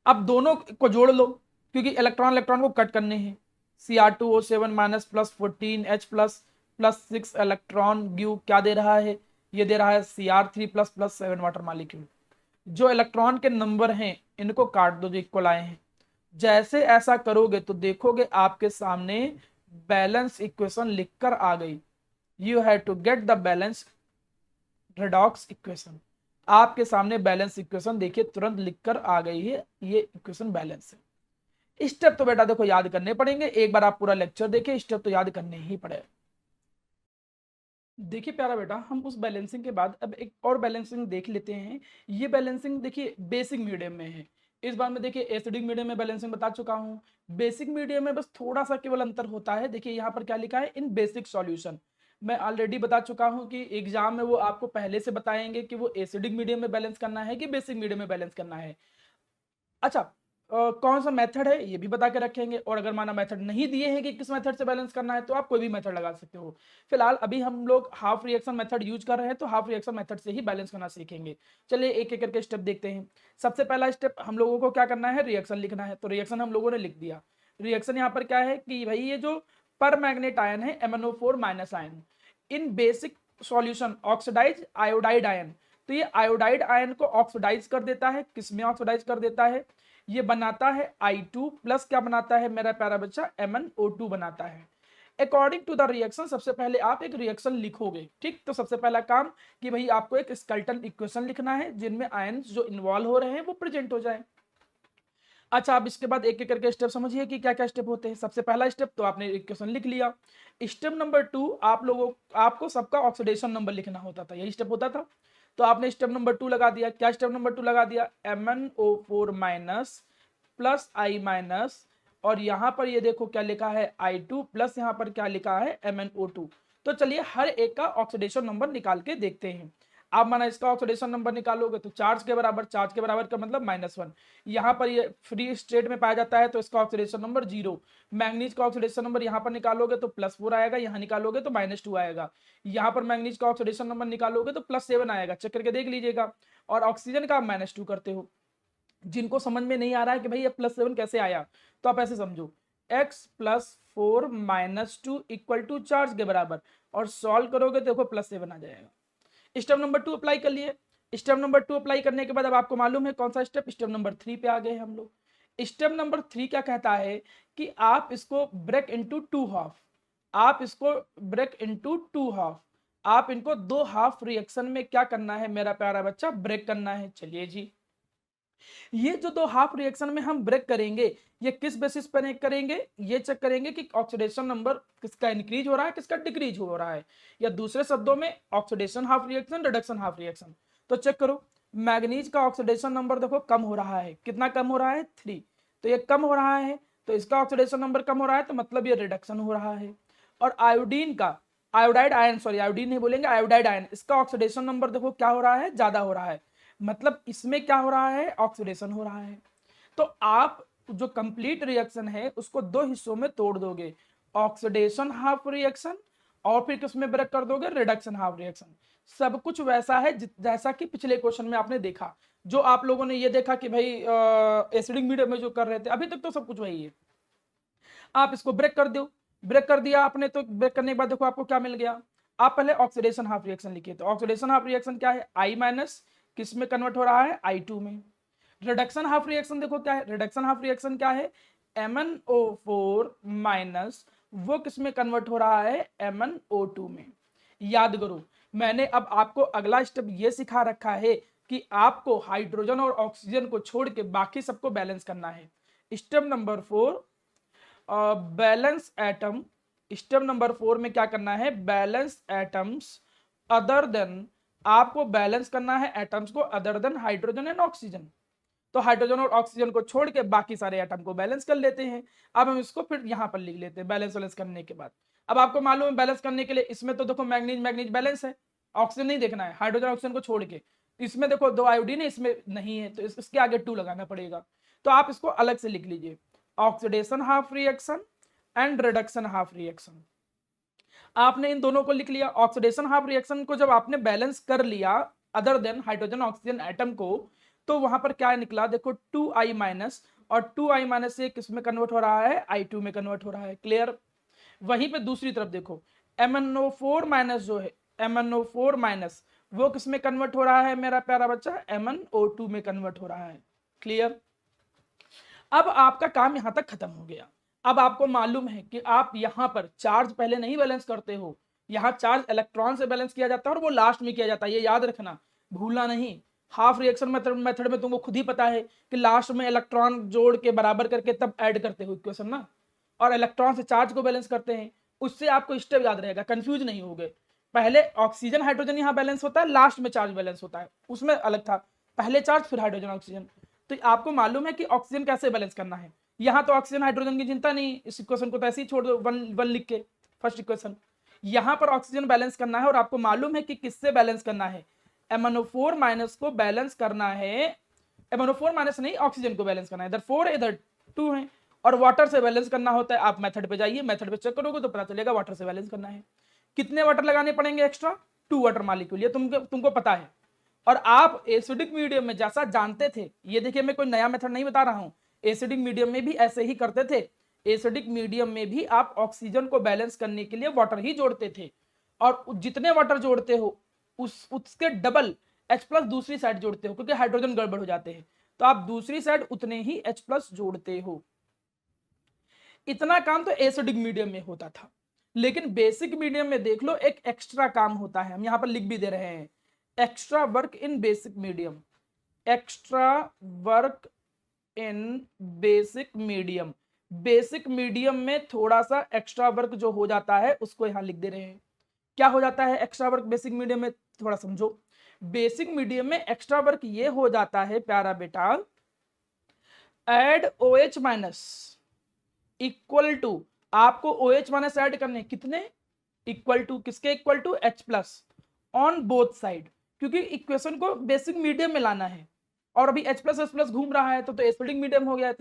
अब दोनों को जोड़ लो, क्योंकि इलेक्ट्रॉन इलेक्ट्रॉन को कट करने हैं। Cr2O7 minus plus 14H plus 6 electron ग्यू क्या दे रहा है, ये दे रहा है Cr3 प्लस 7 वाटर मॉलिक्यूल। जो इलेक्ट्रॉन के नंबर हैं इनको काट दो जो इक्वल आए हैं। जैसे ऐसा करोगे तो देखोगे आपके सामने बैलेंस इक्वेशन लिखकर आ गई। You have to get the balance redox equation. आपके सामने बैलेंस इक्वेशन देखिए तुरंत लिखकर आ गई है, ये इक्वेशन बैलेंस है। स्टेप तो बेटा देखो याद करने पड़ेंगे, एक बार आप पूरा लेक्चर देखिए, स्टेप तो याद करने ही पड़े। देखिए प्यारा बेटा, हम उस बैलेंसिंग के बाद अब एक और बैलेंसिंग देख लेते हैं। ये बैलेंसिंग देखिए बेसिक मीडियम में है। इस बार में देखिए एसिडिक मीडियम में बैलेंसिंग बता चुका हूँ। बेसिक मीडियम में बस थोड़ा सा केवल अंतर होता है। देखिए यहाँ पर क्या लिखा है, इन बेसिक सॉल्यूशन। मैं ऑलरेडी बता चुका हूँ कि एग्जाम में वो आपको पहले से बताएंगे कि वो एसिडिक मीडियम में बैलेंस करना है कि बेसिक मीडियम में बैलेंस करना है। अच्छा, कौन सा मेथड है ये भी बता के रखेंगे, और अगर माना मेथड नहीं दिए हैं कि किस मेथड से बैलेंस करना है तो आप कोई भी मेथड लगा सकते हो। फिलहाल अभी हम लोग हाफ रिएक्शन मेथड यूज कर रहे हैं, तो हाफ रिएक्शन मेथड से ही बैलेंस करना सीखेंगे। चलिए एक एक करके स्टेप देखते हैं। सबसे पहला स्टेप हम लोगों को क्या करना है, रिएक्शन लिखना है। तो रिएक्शन हम लोगों ने लिख दिया। रिएक्शन यहाँ पर क्या है कि भाई ये जो पर मैग्नेट आयन है MnO4 minus ion, in basic solution oxidize iodide ion, तो ये आयोडाइड आयन को ऑक्सीडाइज कर देता है। किसमें ऑक्सीडाइज कर देता है, ये बनाता है I2 प्लस क्या बनाता है मेरा प्यारा बच्चा, MnO2 बनाता है। अकॉर्डिंग टू द रिएक्शन सबसे पहले आप एक रिएक्शन लिखोगे, ठीक। तो सबसे पहला काम कि भाई आपको एक स्केलेटन इक्वेशन लिखना है जिनमें आयंस जो इन्वॉल्व हो रहे हैं वो प्रेजेंट हो जाए। अच्छा, अब इसके बाद एक एक करके स्टेप समझिए कि क्या क्या स्टेप होते हैं। सबसे पहला स्टेप तो आपने इक्वेशन लिख लिया। स्टेप नंबर 2 आपको सबका ऑक्सीडेशन नंबर लिखना होता था, यही स्टेप होता था। तो आपने स्टेप नंबर 2 लगा दिया। क्या स्टेप नंबर 2 लगा दिया, MnO4 minus plus I minus, और यहाँ पर ये देखो क्या लिखा है I2 प्लस यहाँ पर क्या लिखा है MnO2। तो चलिए हर एक का ऑक्सीडेशन नंबर निकाल के देखते हैं। आप माना इसका ऑक्सीडेशन नंबर निकालोगे तो चार्ज के बराबर का मतलब -1। यहाँ पर ये फ्री स्टेट में पाया जाता है तो इसका ऑक्सीडेशन नंबर 0। मैंगनीज का ऑक्सीडेशन नंबर यहाँ पर निकालोगे तो +4 आएगा, यहाँ निकालोगे तो -2 आएगा। यहाँ पर मैंगनीज का ऑक्सीडेशन नंबर निकालोगे तो +7 आएगा, चेक करके देख लीजिएगा। और ऑक्सीजन का आप -2 करते हो। जिनको समझ में नहीं आ रहा है कि भाई ये +7 कैसे आया, तो आप ऐसे समझो x + 4 - 2 = चार्ज के बराबर, और सॉल्व करोगे तो देखो +7 आ जाएगा। स्टेप नंबर 2 अप्लाई कर लिए। स्टेप नंबर 2 अप्लाई करने के बाद अब आपको मालूम है कौन सा स्टेप, स्टेप नंबर 3 पे आ गए हम लोग। स्टेप नंबर 3 क्या कहता है कि आप इसको ब्रेक इनटू 2 हाफ, आप इनको 2 हाफ रिएक्शन में क्या करना है मेरा प्यारा बच्चा, ब्रेक करना है। चलिए जी, ये जो 2 हाफ रिएक्शन में हम ब्रेक करेंगे ये किस बेसिस पर करेंगे, ये चेक करेंगे कि ऑक्सीडेशन नंबर किसका इंक्रीज हो रहा है किसका डिक्रीज हो रहा है, या दूसरे शब्दों में oxidation half reaction, reduction half reaction. तो चेक करो, मैग्नीज का ऑक्सीडेशन नंबर देखो कम हो रहा है, कितना कम हो रहा है 3, तो ये कम हो रहा है तो इसका ऑक्सीडेशन नंबर कम हो रहा है तो मतलब ये रिडक्शन हो रहा है। और आयोडीन का, आयोडाइड आयन, सॉरी आयोडीन नहीं बोलेंगे, आयोडाइड आयन, इसका ऑक्सीडेशन नंबर देखो क्या हो रहा है, ज्यादा हो रहा है, मतलब इसमें क्या हो रहा है, ऑक्सीडेशन हो रहा है। तो आप जो कंप्लीट रिएक्शन है उसको दो हिस्सों में तोड़ दोगे, ऑक्सीडेशन हाफ रिएक्शन और फिर किसमें ब्रेक कर दोगे, रिडक्शन हाफ रिएक्शन। सब कुछ वैसा है जैसा कि पिछले क्वेश्चन में आपने देखा, जो आप लोगों ने ये देखा कि भाई एसिडिक मीडियम में जो कर रहे थे, अभी तक तो सब कुछ वही है। आप इसको ब्रेक कर दो, ब्रेक कर दिया आपने, तो ब्रेक करने के बाद देखो आपको क्या मिल गया। आप पहले ऑक्सीडेशन हाफ रिएक्शन लिखिए, तो ऑक्सीडेशन हाफ रिएक्शन क्या है, I माइनस किस में कन्वर्ट हो रहा है, I2 में। रिडक्शन हाफ रिएक्शन देखो क्या है, रिडक्शन हाफ रिएक्शन क्या है, MnO4 माइनस वो किस में कन्वर्ट हो रहा है, MnO2 में। याद करो, मैंने अब आपको अगला स्टेप ये सिखा रखा है कि आपको हाइड्रोजन और ऑक्सीजन को छोड़ के बाकी सबको बैलेंस करना है। Step number 4, balance atom. Step number 4 में क्या करना है, बैलेंस एटम्स अदर देन, आपको बैलेंस करना है एटम्स को other than hydrogen and oxygen. तो हाइड्रोजन और ऑक्सीजन को छोड़ के बाकी सारे एटम को बैलेंस कर लेते हैं। अब हम इसको फिर यहां पर लिख लेते हैं बैलेंस करने के बाद। अब आपको मालूम है बैलेंस करने के लिए इसमें तो देखो मैग्नीज मैग्नीज बैलेंस है, ऑक्सीजन नहीं देखना है, हाइड्रोजन ऑक्सीजन को छोड़ के। इसमें देखो 2 आयोडीन है, इसमें नहीं है, तो इसके आगे 2 लगाना पड़ेगा। तो आप इसको अलग से लिख लीजिए, oxidation half reaction and reduction half reaction. आपने इन दोनों को लिख लिया। ऑक्सीडेशन हाफ रिएक्शन को जब आपने बैलेंस कर लिया other than hydrogen oxygen atom को, तो वहां पर क्या निकला देखो 2I माइनस, और 2I माइनस से किस में कन्वर्ट हो रहा है, I2 में कन्वर्ट हो रहा है। क्लियर। वहीं पे दूसरी तरफ देखो MnO4 माइनस जो है, MnO4 माइनस वो किस में कन्वर्ट हो रहा है मेरा प्यारा बच्चा, MnO2 में कन्वर्ट हो रहा है। क्लियर। अब आपका काम यहां तक खत्म हो गया। अब आपको मालूम है कि आप यहां पर चार्ज पहले नहीं बैलेंस करते हो, यहां चार्ज इलेक्ट्रॉन से बैलेंस किया जाता है और वो लास्ट में किया जाता है, ये याद रखना, भूलना नहीं। हाफ रिएक्शन मेथड में तुमको खुद ही पता है कि लास्ट में इलेक्ट्रॉन जोड़ के बराबर करके तब ऐड करते हो इक्वेशन ना, और इलेक्ट्रॉन से चार्ज को बैलेंस करते हैं। उससे आपको स्टेप याद रहेगा, कंफ्यूज नहीं हो गए। पहले ऑक्सीजन हाइड्रोजन यहाँ बैलेंस होता है, लास्ट में चार्ज बैलेंस होता है, उसमें अलग था, पहले चार्ज फिर हाइड्रोजन ऑक्सीजन। तो आपको मालूम है कि ऑक्सीजन कैसे बैलेंस करना है। यहाँ तो ऑक्सीजन हाइड्रोजन की चिंता नहीं, इस इक्वेशन को तो ऐसे ही छोड़ दो, वन लिख के फर्स्ट इक्वेशन। यहाँ पर ऑक्सीजन बैलेंस करना है, और आपको मालूम है कि किससे बैलेंस करना है, MnO4 माइनस को बैलेंस करना है। MnO4 माइनस नहीं, ऑक्सीजन को बैलेंस करना है, इधर 4 है इधर 2 है, और वाटर से बैलेंस करना होता है। आप मेथड पे जाइए, मेथड पे चेक करोगे तो पता चलेगा वाटर से बैलेंस करना है। कितने वाटर लगाने पड़ेंगे एक्स्ट्रा, 2 वाटर मॉलिक्यूल, ये तुमको पता है। और आप एसिडिक मीडियम में जैसा जानते थे, ये देखिए मैं कोई नया मेथड नहीं बता रहा हूं, एसिडिक मीडियम में भी ऐसे ही करते थे। एसिडिक मीडियम में भी आप ऑक्सीजन को बैलेंस करने के लिए वाटर ही जोड़ते थे, और जितने वाटर जोड़ते हो उसके डबल H+ दूसरी साइड जोड़ते हो, क्योंकि हाइड्रोजन गड़बड़ हो जाते हैं, तो आप दूसरी साइड उतने ही H+ जोड़ते हो। इतना काम तो एसिडिक मीडियम में होता था, लेकिन बेसिक मीडियम में देख लो एक एक्स्ट्रा काम होता है, हम यहां पर लिख भी दे रहे हैं, extra work in basic medium. Extra work in basic medium, basic medium में थोड़ा सा एक्स्ट्रा वर्क जो हो जाता है उसको यहां लिख दे रहे हैं। क्या हो जाता है एक्स्ट्रा वर्क बेसिक मीडियम में, थोड़ा समझो। बेसिक मीडियम में एक्स्ट्रा वर्क ये हो जाता है प्यारा बेटा, add OH minus equal to, आपको OH माइनस ऐड करने कितने, इक्वल टू किसके, equal to H+ on both side, क्योंकि इक्वेशन को बेसिक मीडियम में लाना है, और अभी H+ घूम रहा है तो एसिडिक मीडियम हो गया है।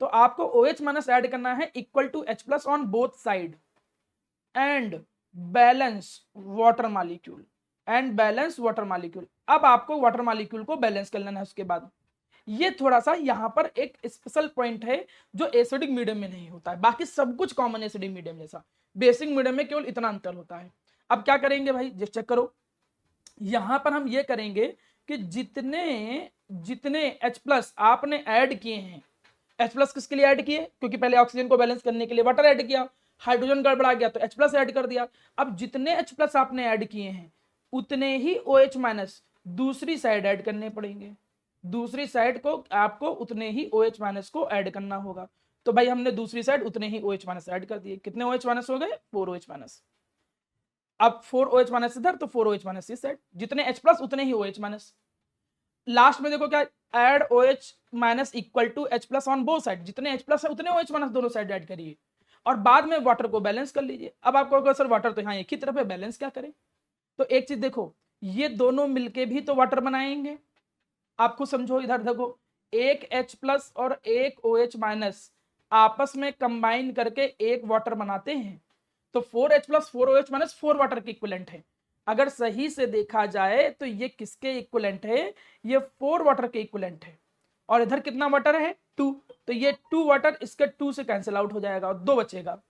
तो आपको OH माइनस ऐड करना है equal to H+ on both side, and balance water molecule, and balance water molecule. अब आपको वाटर मॉलिक्यूल को बैलेंस कर लेना है उसके बाद। ये थोड़ा सा यहां पर एक स्पेशल पॉइंट है जो एसिडिक मीडियम में नहीं होता है, बाकी सब कुछ कॉमन एसिडिक मीडियम जैसा, बेसिक मीडियम में केवल इतना अंतर होता है। अब क्या करेंगे भाई, जस्ट चेक करो, यहां पर हम ये करेंगे कि जितने H+ आपने ऐड किए हैं, H+ किसके लिए ऐड किए, क्योंकि पहले ऑक्सीजन को बैलेंस करने के लिए वाटर ऐड किया, हाइड्रोजन गड़बड़ा गया तो H+ ऐड कर दिया। अब जितने H+ आपने ऐड किए हैं उतने ही OH माइनस दूसरी साइड ऐड करने पड़ेंगे, दूसरी साइड को आपको उतने ही OH माइनस को ऐड करना होगा। तो भाई हमने दूसरी साइड उतने ही OH माइनस ऐड कर दिए। कितने OH माइनस हो गए, 4 OH माइनस। अब 4 OH माइनस इधर तो 4 OH माइनस इस साइड, जितने H+ उतने ही OH माइनस। लास्ट में देखो क्या, add OH minus equal to H+ on both side, जितने H+ है उतने OH माइनस दोनों साइड ऐड करिए, और बाद में वाटर को बैलेंस कर लीजिए। अब आपको सर वाटर तो यहाँ एक ही तरफ है, बैलेंस क्या करें, तो एक चीज देखो, ये दोनों मिलके भी तो वाटर बनाएंगे। आपको समझो, इधर देखो, एक H+ और एक OH- आपस में कंबाइन करके एक वाटर बनाते हैं, तो 4H+ 4OH- 4 वाटर के इक्विवेलेंट है। अगर सही से देखा जाए तो ये किसके इक्विवेलेंट है, ये 4 वाटर के इक्विवेलेंट है। और इधर कितना वाटर है, 2, तो ये 2 वाटर इसके 2 से कैंसिल आउट हो जाएगा और 2 बचेगा।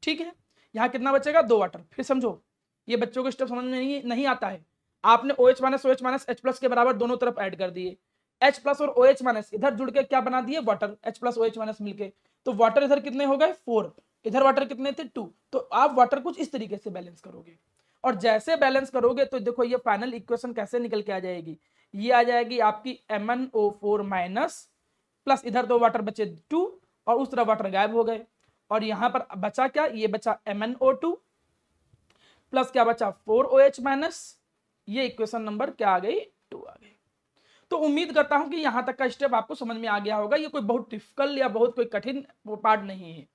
ठीक है, यहाँ कितना बचेगा, 2 वाटर। फिर समझो, ये बच्चों को स्टेप समझ में नहीं आता है। आपने OH- OH- H+ के बराबर दोनों तरफ ऐड कर दिए, H+ और OH- इधर जुड़ के क्या बना दिए, वाटर, H+ OH- मिलके, तो वाटर इधर कितने हो गए, 4, इधर वाटर कितने थे, 2। तो आप वाटर कुछ इस तरीके से बैलेंस करोगे, और जैसे बैलेंस करोगे तो देखो ये फाइनल इक्वेशन कैसे निकल के आ जाएगी, ये आ जाएगी आपकी MnO4- प्लस इधर 2 वाटर बचे 2 और उस तरफ वाटर गायब हो गए, और यहां पर बचा क्या, ये बचा MnO2 प्लस क्या बचा 4OH-, ये इक्वेशन नंबर क्या आ गई, 2 आ गई। तो उम्मीद करता हूं कि यहां तक का स्टेप आपको समझ में आ गया होगा। ये कोई बहुत डिफिकल्ट या बहुत कोई कठिन पार्ट नहीं है।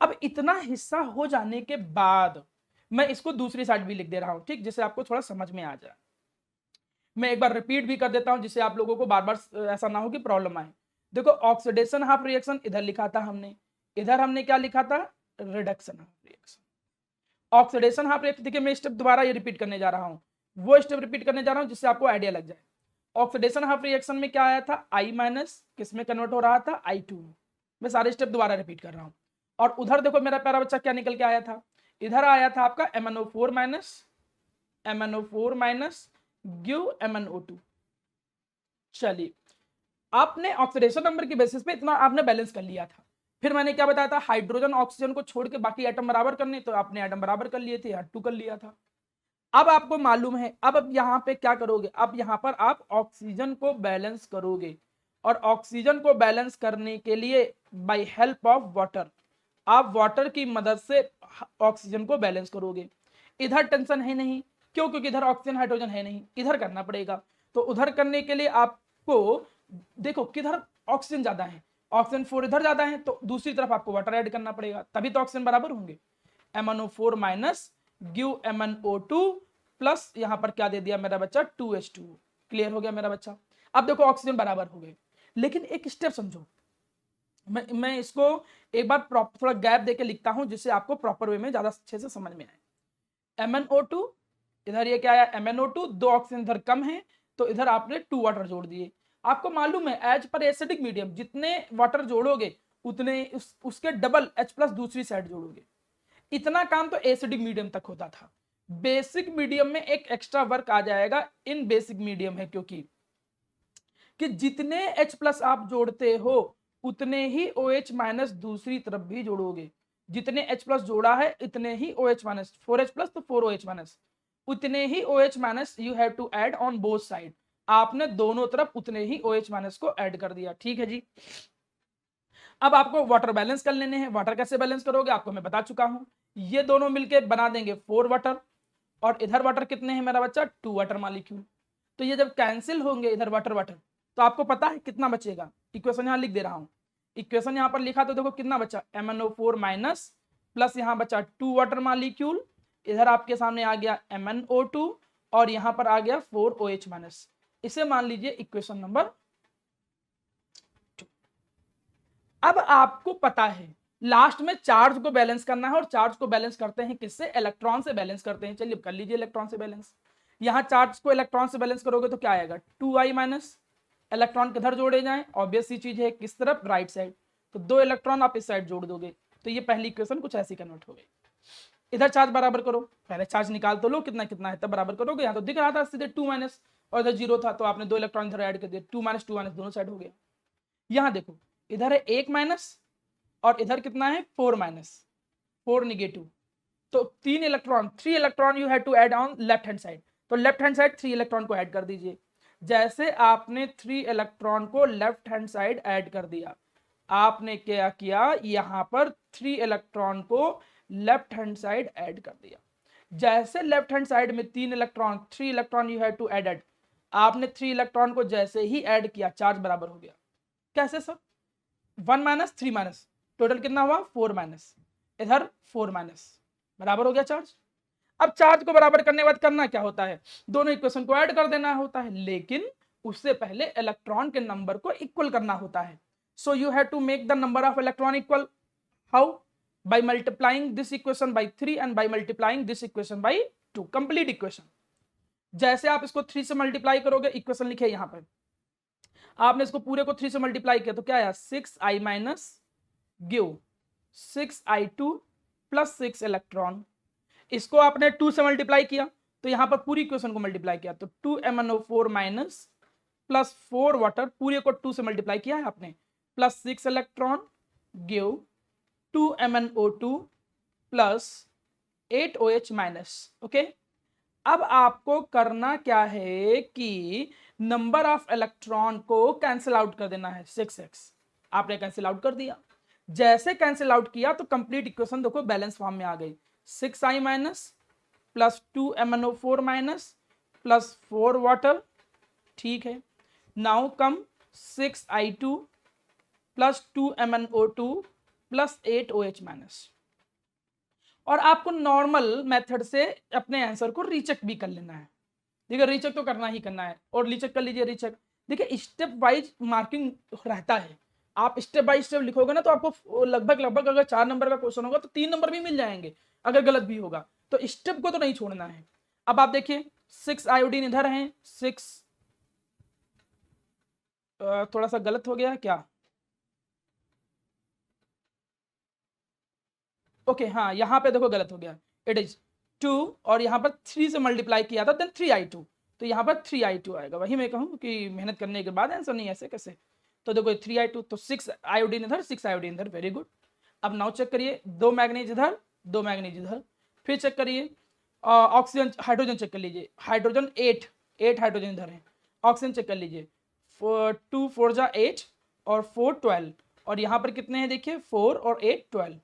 अब इतना हिस्सा हो जाने के बाद मैं इसको दूसरी साइड भी लिख दे रहा हूं, ठीक, जिससे आपको थोड़ा समझ में आ जाए। मैं एक बार रिपीट भी कर देता हूं जिससे आप लोगों को बार बार ऐसा ना हो कि प्रॉब्लम आए। देखो, ऑक्सीडेशन हाफ रिएक्शन इधर लिखा था हमने, इधर हमने क्या लिखा था, reduction half reaction. Oxidation half reaction, देखिए मैं स्टेप दोबारा ये रिपीट करने जा रहा हूं, वो स्टेप रिपीट करने जा रहा हूं जिससे आपको आइडिया लग जाए। ऑक्सीडेशन हाफ रिएक्शन में क्या आया था, I- किस में कन्वर्ट हो रहा था, I2 में। मैं सारे स्टेप दोबारा रिपीट कर रहा हूं। और उधर देखो मेरा प्यारा बच्चा क्या निकल के आया था, इधर आया था आपका MnO4- गिव MnO2। चलिए, आपने ऑक्सीडेशन नंबर की बेसिस पे इतना आपने बैलेंस कर लिया था। फिर मैंने क्या बताया था, हाइड्रोजन ऑक्सीजन को छोड़ के बाकी एटम बराबर करने, तो आपने एटम बराबर कर लिए थे, 2 कर लिया था। अब आपको मालूम है, अब यहां पे क्या करोगे, अब यहां पर आप ऑक्सीजन को बैलेंस करोगे, और ऑक्सीजन को बैलेंस करने के लिए बाय हेल्प ऑफ वाटर, आप वाटर की मदद से ऑक्सीजन को बैलेंस करोगे। इधर टेंशन है नहीं, क्यों, क्योंकि इधर ऑक्सीजन हाइड्रोजन है नहीं, इधर करना पड़ेगा। तो उधर करने के लिए आपको देखो किधर ऑक्सीजन ज्यादा है, ऑक्सीजन 4 इधर ज्यादा है, तो दूसरी तरफ आपको वाटर ऐड करना पड़ेगा, तभी तो ऑक्सीजन बराबर होंगे। MnO4- गिव MnO2 प्लस यहां पर क्या दे दिया मेरा बच्चा, 2H2। क्लियर हो गया मेरा बच्चा। अब देखो ऑक्सीजन बराबर हो गए, लेकिन एक स्टेप समझो, मैं इसको एक बार थोड़ा गैप देके लिखता हूं जिससे आपको प्रॉपर वे में ज्यादा अच्छे से समझ में आए। MnO2, इधर ये क्या आया, MnO2, 2 ऑक्सीजन इधर कम है, तो इधर आपने 2 वाटर जोड़ दिए। आपको मालूम है एज पर एसिडिक मीडियम जितने वाटर जोड़ोगे उतने उसके डबल H+ दूसरी साइड जोड़ोगे। इतना काम तो एसिडिक मीडियम तक होता था। बेसिक मीडियम में एक एक्स्ट्रा वर्क आ जाएगा, इन बेसिक मीडियम है क्योंकि कि जितने H+ आप जोड़ते हो उतने ही OH- दूसरी तरफ भी जोड़ोगे। जितने H+ जोड़ा है इतने ही OH-, 4H+ तो 4OH-, उतने ही OH- you have to add on both side. आपने दोनों तरफ उतने ही OH- को ऐड कर दिया। ठीक है जी। अब आपको वाटर बैलेंस कर लेने हैं। वाटर कैसे बैलेंस करोगे आपको मैं बता चुका हूं, ये दोनों मिलके बना देंगे 4 वाटर, और इधर वाटर कितने हैं मेरा बच्चा, 2 वाटर मॉलिक्यूल। तो ये जब कैंसिल होंगे इधर वाटर वाटर, तो आपको पता है कितना बचेगा। इक्वेशन यहां लिख दे रहा हूं, इक्वेशन यहां पर लिखा तो देखो कितना बचा, MnO4- प्लस यहां बचा 2 वाटर मॉलिक्यूल, इधर आपके सामने आ गया MnO2 और यहां पर आ गया 4OH-। इसे मान लीजिए इक्वेशन नंबर 2। अब आपको पता है लास्ट में चार्ज को बैलेंस करना है, और चार्ज को बैलेंस करते हैं किससे, इलेक्ट्रॉन से बैलेंस करते हैं। चलिए कर लीजिए इलेक्ट्रॉन से बैलेंस। यहां चार्ज को इलेक्ट्रॉन से बैलेंस करोगे तो क्या आएगा, 2I-। इलेक्ट्रॉन किधर जोड़े जाएं, ऑब्वियस सी चीज है, किस तरफ, राइट साइड। तो 2 इलेक्ट्रॉन आप इस साइड जोड़ दोगे, तो ये पहली इक्वेशन कुछ ऐसी कन्वर्ट हो गई। इधर चार्ज बराबर करो, पहले चार्ज निकाल तो लो कितना कितना है तब बराबर करोगे। यहाँ तो दिख रहा था सीधे 2- और इधर 0 था, तो आपने 2 इलेक्ट्रॉन इधर ऐड कर दिए, 2- 2- दोनों साइड हो गया। यहाँ देखो इधर है 1- और इधर कितना है 4- 4 नेगेटिव, तो 3 electron, 3 electron you have to add on left hand side. तो लेफ्ट हैंड साइड 3 इलेक्ट्रॉन को ऐड कर दीजिए। जैसे आपने 3 इलेक्ट्रॉन को लेफ्ट हैंड साइड ऐड कर दिया, आपने क्या किया, यहां पर 3 इलेक्ट्रॉन को लेफ्ट हैंड साइड ऐड कर दिया। जैसे लेफ्ट हैंड साइड में 3 electron, 3 electron you have to add, आपने 3 इलेक्ट्रॉन को जैसे ही ऐड किया चार्ज बराबर हो गया। कैसे सर, 1- 3- टोटल कितना हुआ 4- इधर 4- बराबर हो गया चार्ज। अब चार्ज को बराबर करने के बाद करना क्या होता है, दोनों इक्वेशन को ऐड कर देना होता है। लेकिन उससे पहले इलेक्ट्रॉन के नंबर को इक्वल करना होता है. So you have to make the number of electron equal. How? by multiplying this equation by 3 and by multiplying this equation by 2. complete equation. जैसे आप इसको 3 से मल्टीप्लाई करोगे, इक्वेशन लिखे यहां पर, आपने इसको पूरे को 3 से मल्टीप्लाई किया तो क्या आया 6i minus give 6i2 plus 6 electron. इसको आपने 2 से मल्टीप्लाई किया तो यहां पर पूरी इक्वेशन को मल्टीप्लाई किया तो 2MnO4 माइनस प्लस 4 वाटर, पूरे को 2 से मल्टीप्लाई किया है आपने, plus 6 electron give 2MnO2 plus 8OH minus. Okay, अब आपको करना क्या है कि नंबर ऑफ इलेक्ट्रॉन को कैंसिल आउट कर देना है. 6x आपने कैंसिल आउट कर दिया. जैसे कैंसिल आउट किया तो कंप्लीट इक्वेशन देखो बैलेंस फॉर्म में आ गई. 6i minus plus 2MnO4 minus plus 4 water. ठीक है, now come 6i2 plus 2MnO2 plus 8OH minus. और आपको नॉर्मल मेथड से अपने आंसर को रीचेक भी कर लेना है. देखिए रीचेक तो करना ही करना है, और रीचेक कर लीजिए. रीचेक देखिए स्टेप वाइज मार्किंग रहता है. आप स्टेप बाय स्टेप लिखोगे ना तो आपको लगभग अगर 4 नंबर का क्वेश्चन होगा तो 3 नंबर भी मिल जाएंगे अगर गलत भी होगा. तो स्टेप को तो नहीं छोड़ना है. अब आप देखिए 6 आयोडीन इधर हैं. 6 थोड़ा सा गलत हो गया क्या? ओके हाँ, यहाँ पे देखो गलत हो गया. इट इज 2 और यहाँ पर 3 से मल्टीप्लाई किया था देन 3i2, तो यहाँ पर 3i2 आएगा. वही मैं कहूँ कि मेहनत करने के बाद आंसर नहीं ऐसे कैसे. तो देखो 3i2 तो 6 आयोडीन इधर 6 आयोडीन इधर. Very good. अब नाउ चेक करिए 2 मैग्नीज इधर 2 मैग्नीज इधर. फिर चेक करिए ऑक्सीजन हाइड्रोजन चेक कर लीजिए. हाइड्रोजन 8 हाइड्रोजन इधर है. ऑक्सीजन चेक कर लीजिए 2 4 जा 8 और 4 12 और यहाँ पर कितने हैं देखिए 4 और 8 12.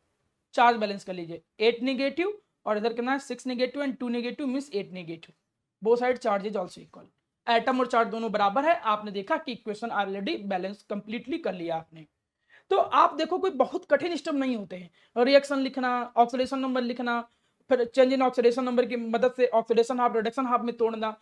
चार्ज बैलेंस कर लीजिए 8 नेगेटिव और इधर कितना है 6 negative and 2 negative means 8 negative. Both side charge is also equal. Atom और चार्ज दोनों बराबर है. आपने देखा कि इक्वेशन ऑलरेडी बैलेंस कंप्लीटली कर लिया आपने. तो आप देखो कोई बहुत कठिन स्टेप नहीं होते हैं. रिएक्शन लिखना, ऑक्सीडेशन नंबर लिखना, फिर चेंज इन ऑक्सीडेशन नंबर की मदद से ऑक्सीडेशन हाफ रिडक्शन हाफ में तोड़ना,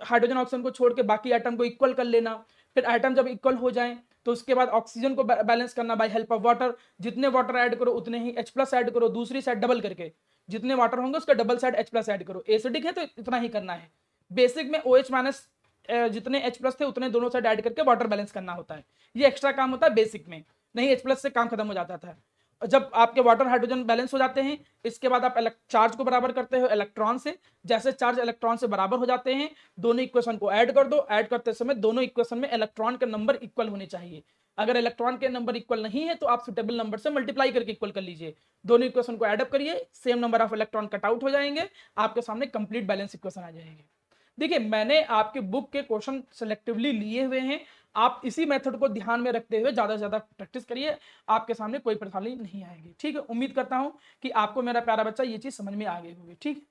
हाइड्रोजन ऑक्सीजन को छोड़ के बाकी आइटम को इक्वल कर लेना. फिर आइटम जब इक्वल हो जाए तो उसके बाद ऑक्सीजन को बैलेंस करना बाय हेल्प ऑफ वाटर. जितने वाटर ऐड करो उतने ही H+ ऐड करो, दूसरी साइड डबल करके. जितने वाटर होंगे उसका डबल साइड H+ ऐड करो. एसिडिक है तो इतना ही करना है. बेसिक में OH माइनस जितने H+ थे उतने दोनों साइड ऐड करके वाटर बैलेंस करना होता है. ये एक्स्ट्रा काम होता है बेसिक में, नहीं H+ से काम खत्म हो जाता था. जब आपके वाटर हाइड्रोजन बैलेंस हो जाते हैं इसके बाद आप चार्ज को बराबर करते हो इलेक्ट्रॉन से. जैसे चार्ज इलेक्ट्रॉन से बराबर हो जाते हैं दोनों इक्वेशन को ऐड कर दो. ऐड करते समय दोनों इक्वेशन में इलेक्ट्रॉन के नंबर इक्वल होने चाहिए. अगर इलेक्ट्रॉन के नंबर इक्वल नहीं है तो आप सुटेबल नंबर से मल्टीप्लाई करके इक्वल कर लीजिए. दोनों इक्वेशन को ऐड अप करिए, same number of electron cut out हो जाएंगे, आपके सामने कंप्लीट बैलेंस इक्वेशन आ जाएगी. देखिए मैंने आपके बुक के क्वेश्चन सेलेक्टिवली लिए हुए हैं. आप इसी मेथड को ध्यान में रखते हुए ज़्यादा से ज़्यादा प्रैक्टिस करिए, आपके सामने कोई परेशानी नहीं आएगी. ठीक है, उम्मीद करता हूं कि आपको मेरा प्यारा बच्चा ये चीज़ समझ में आ गई होगी. ठीक है.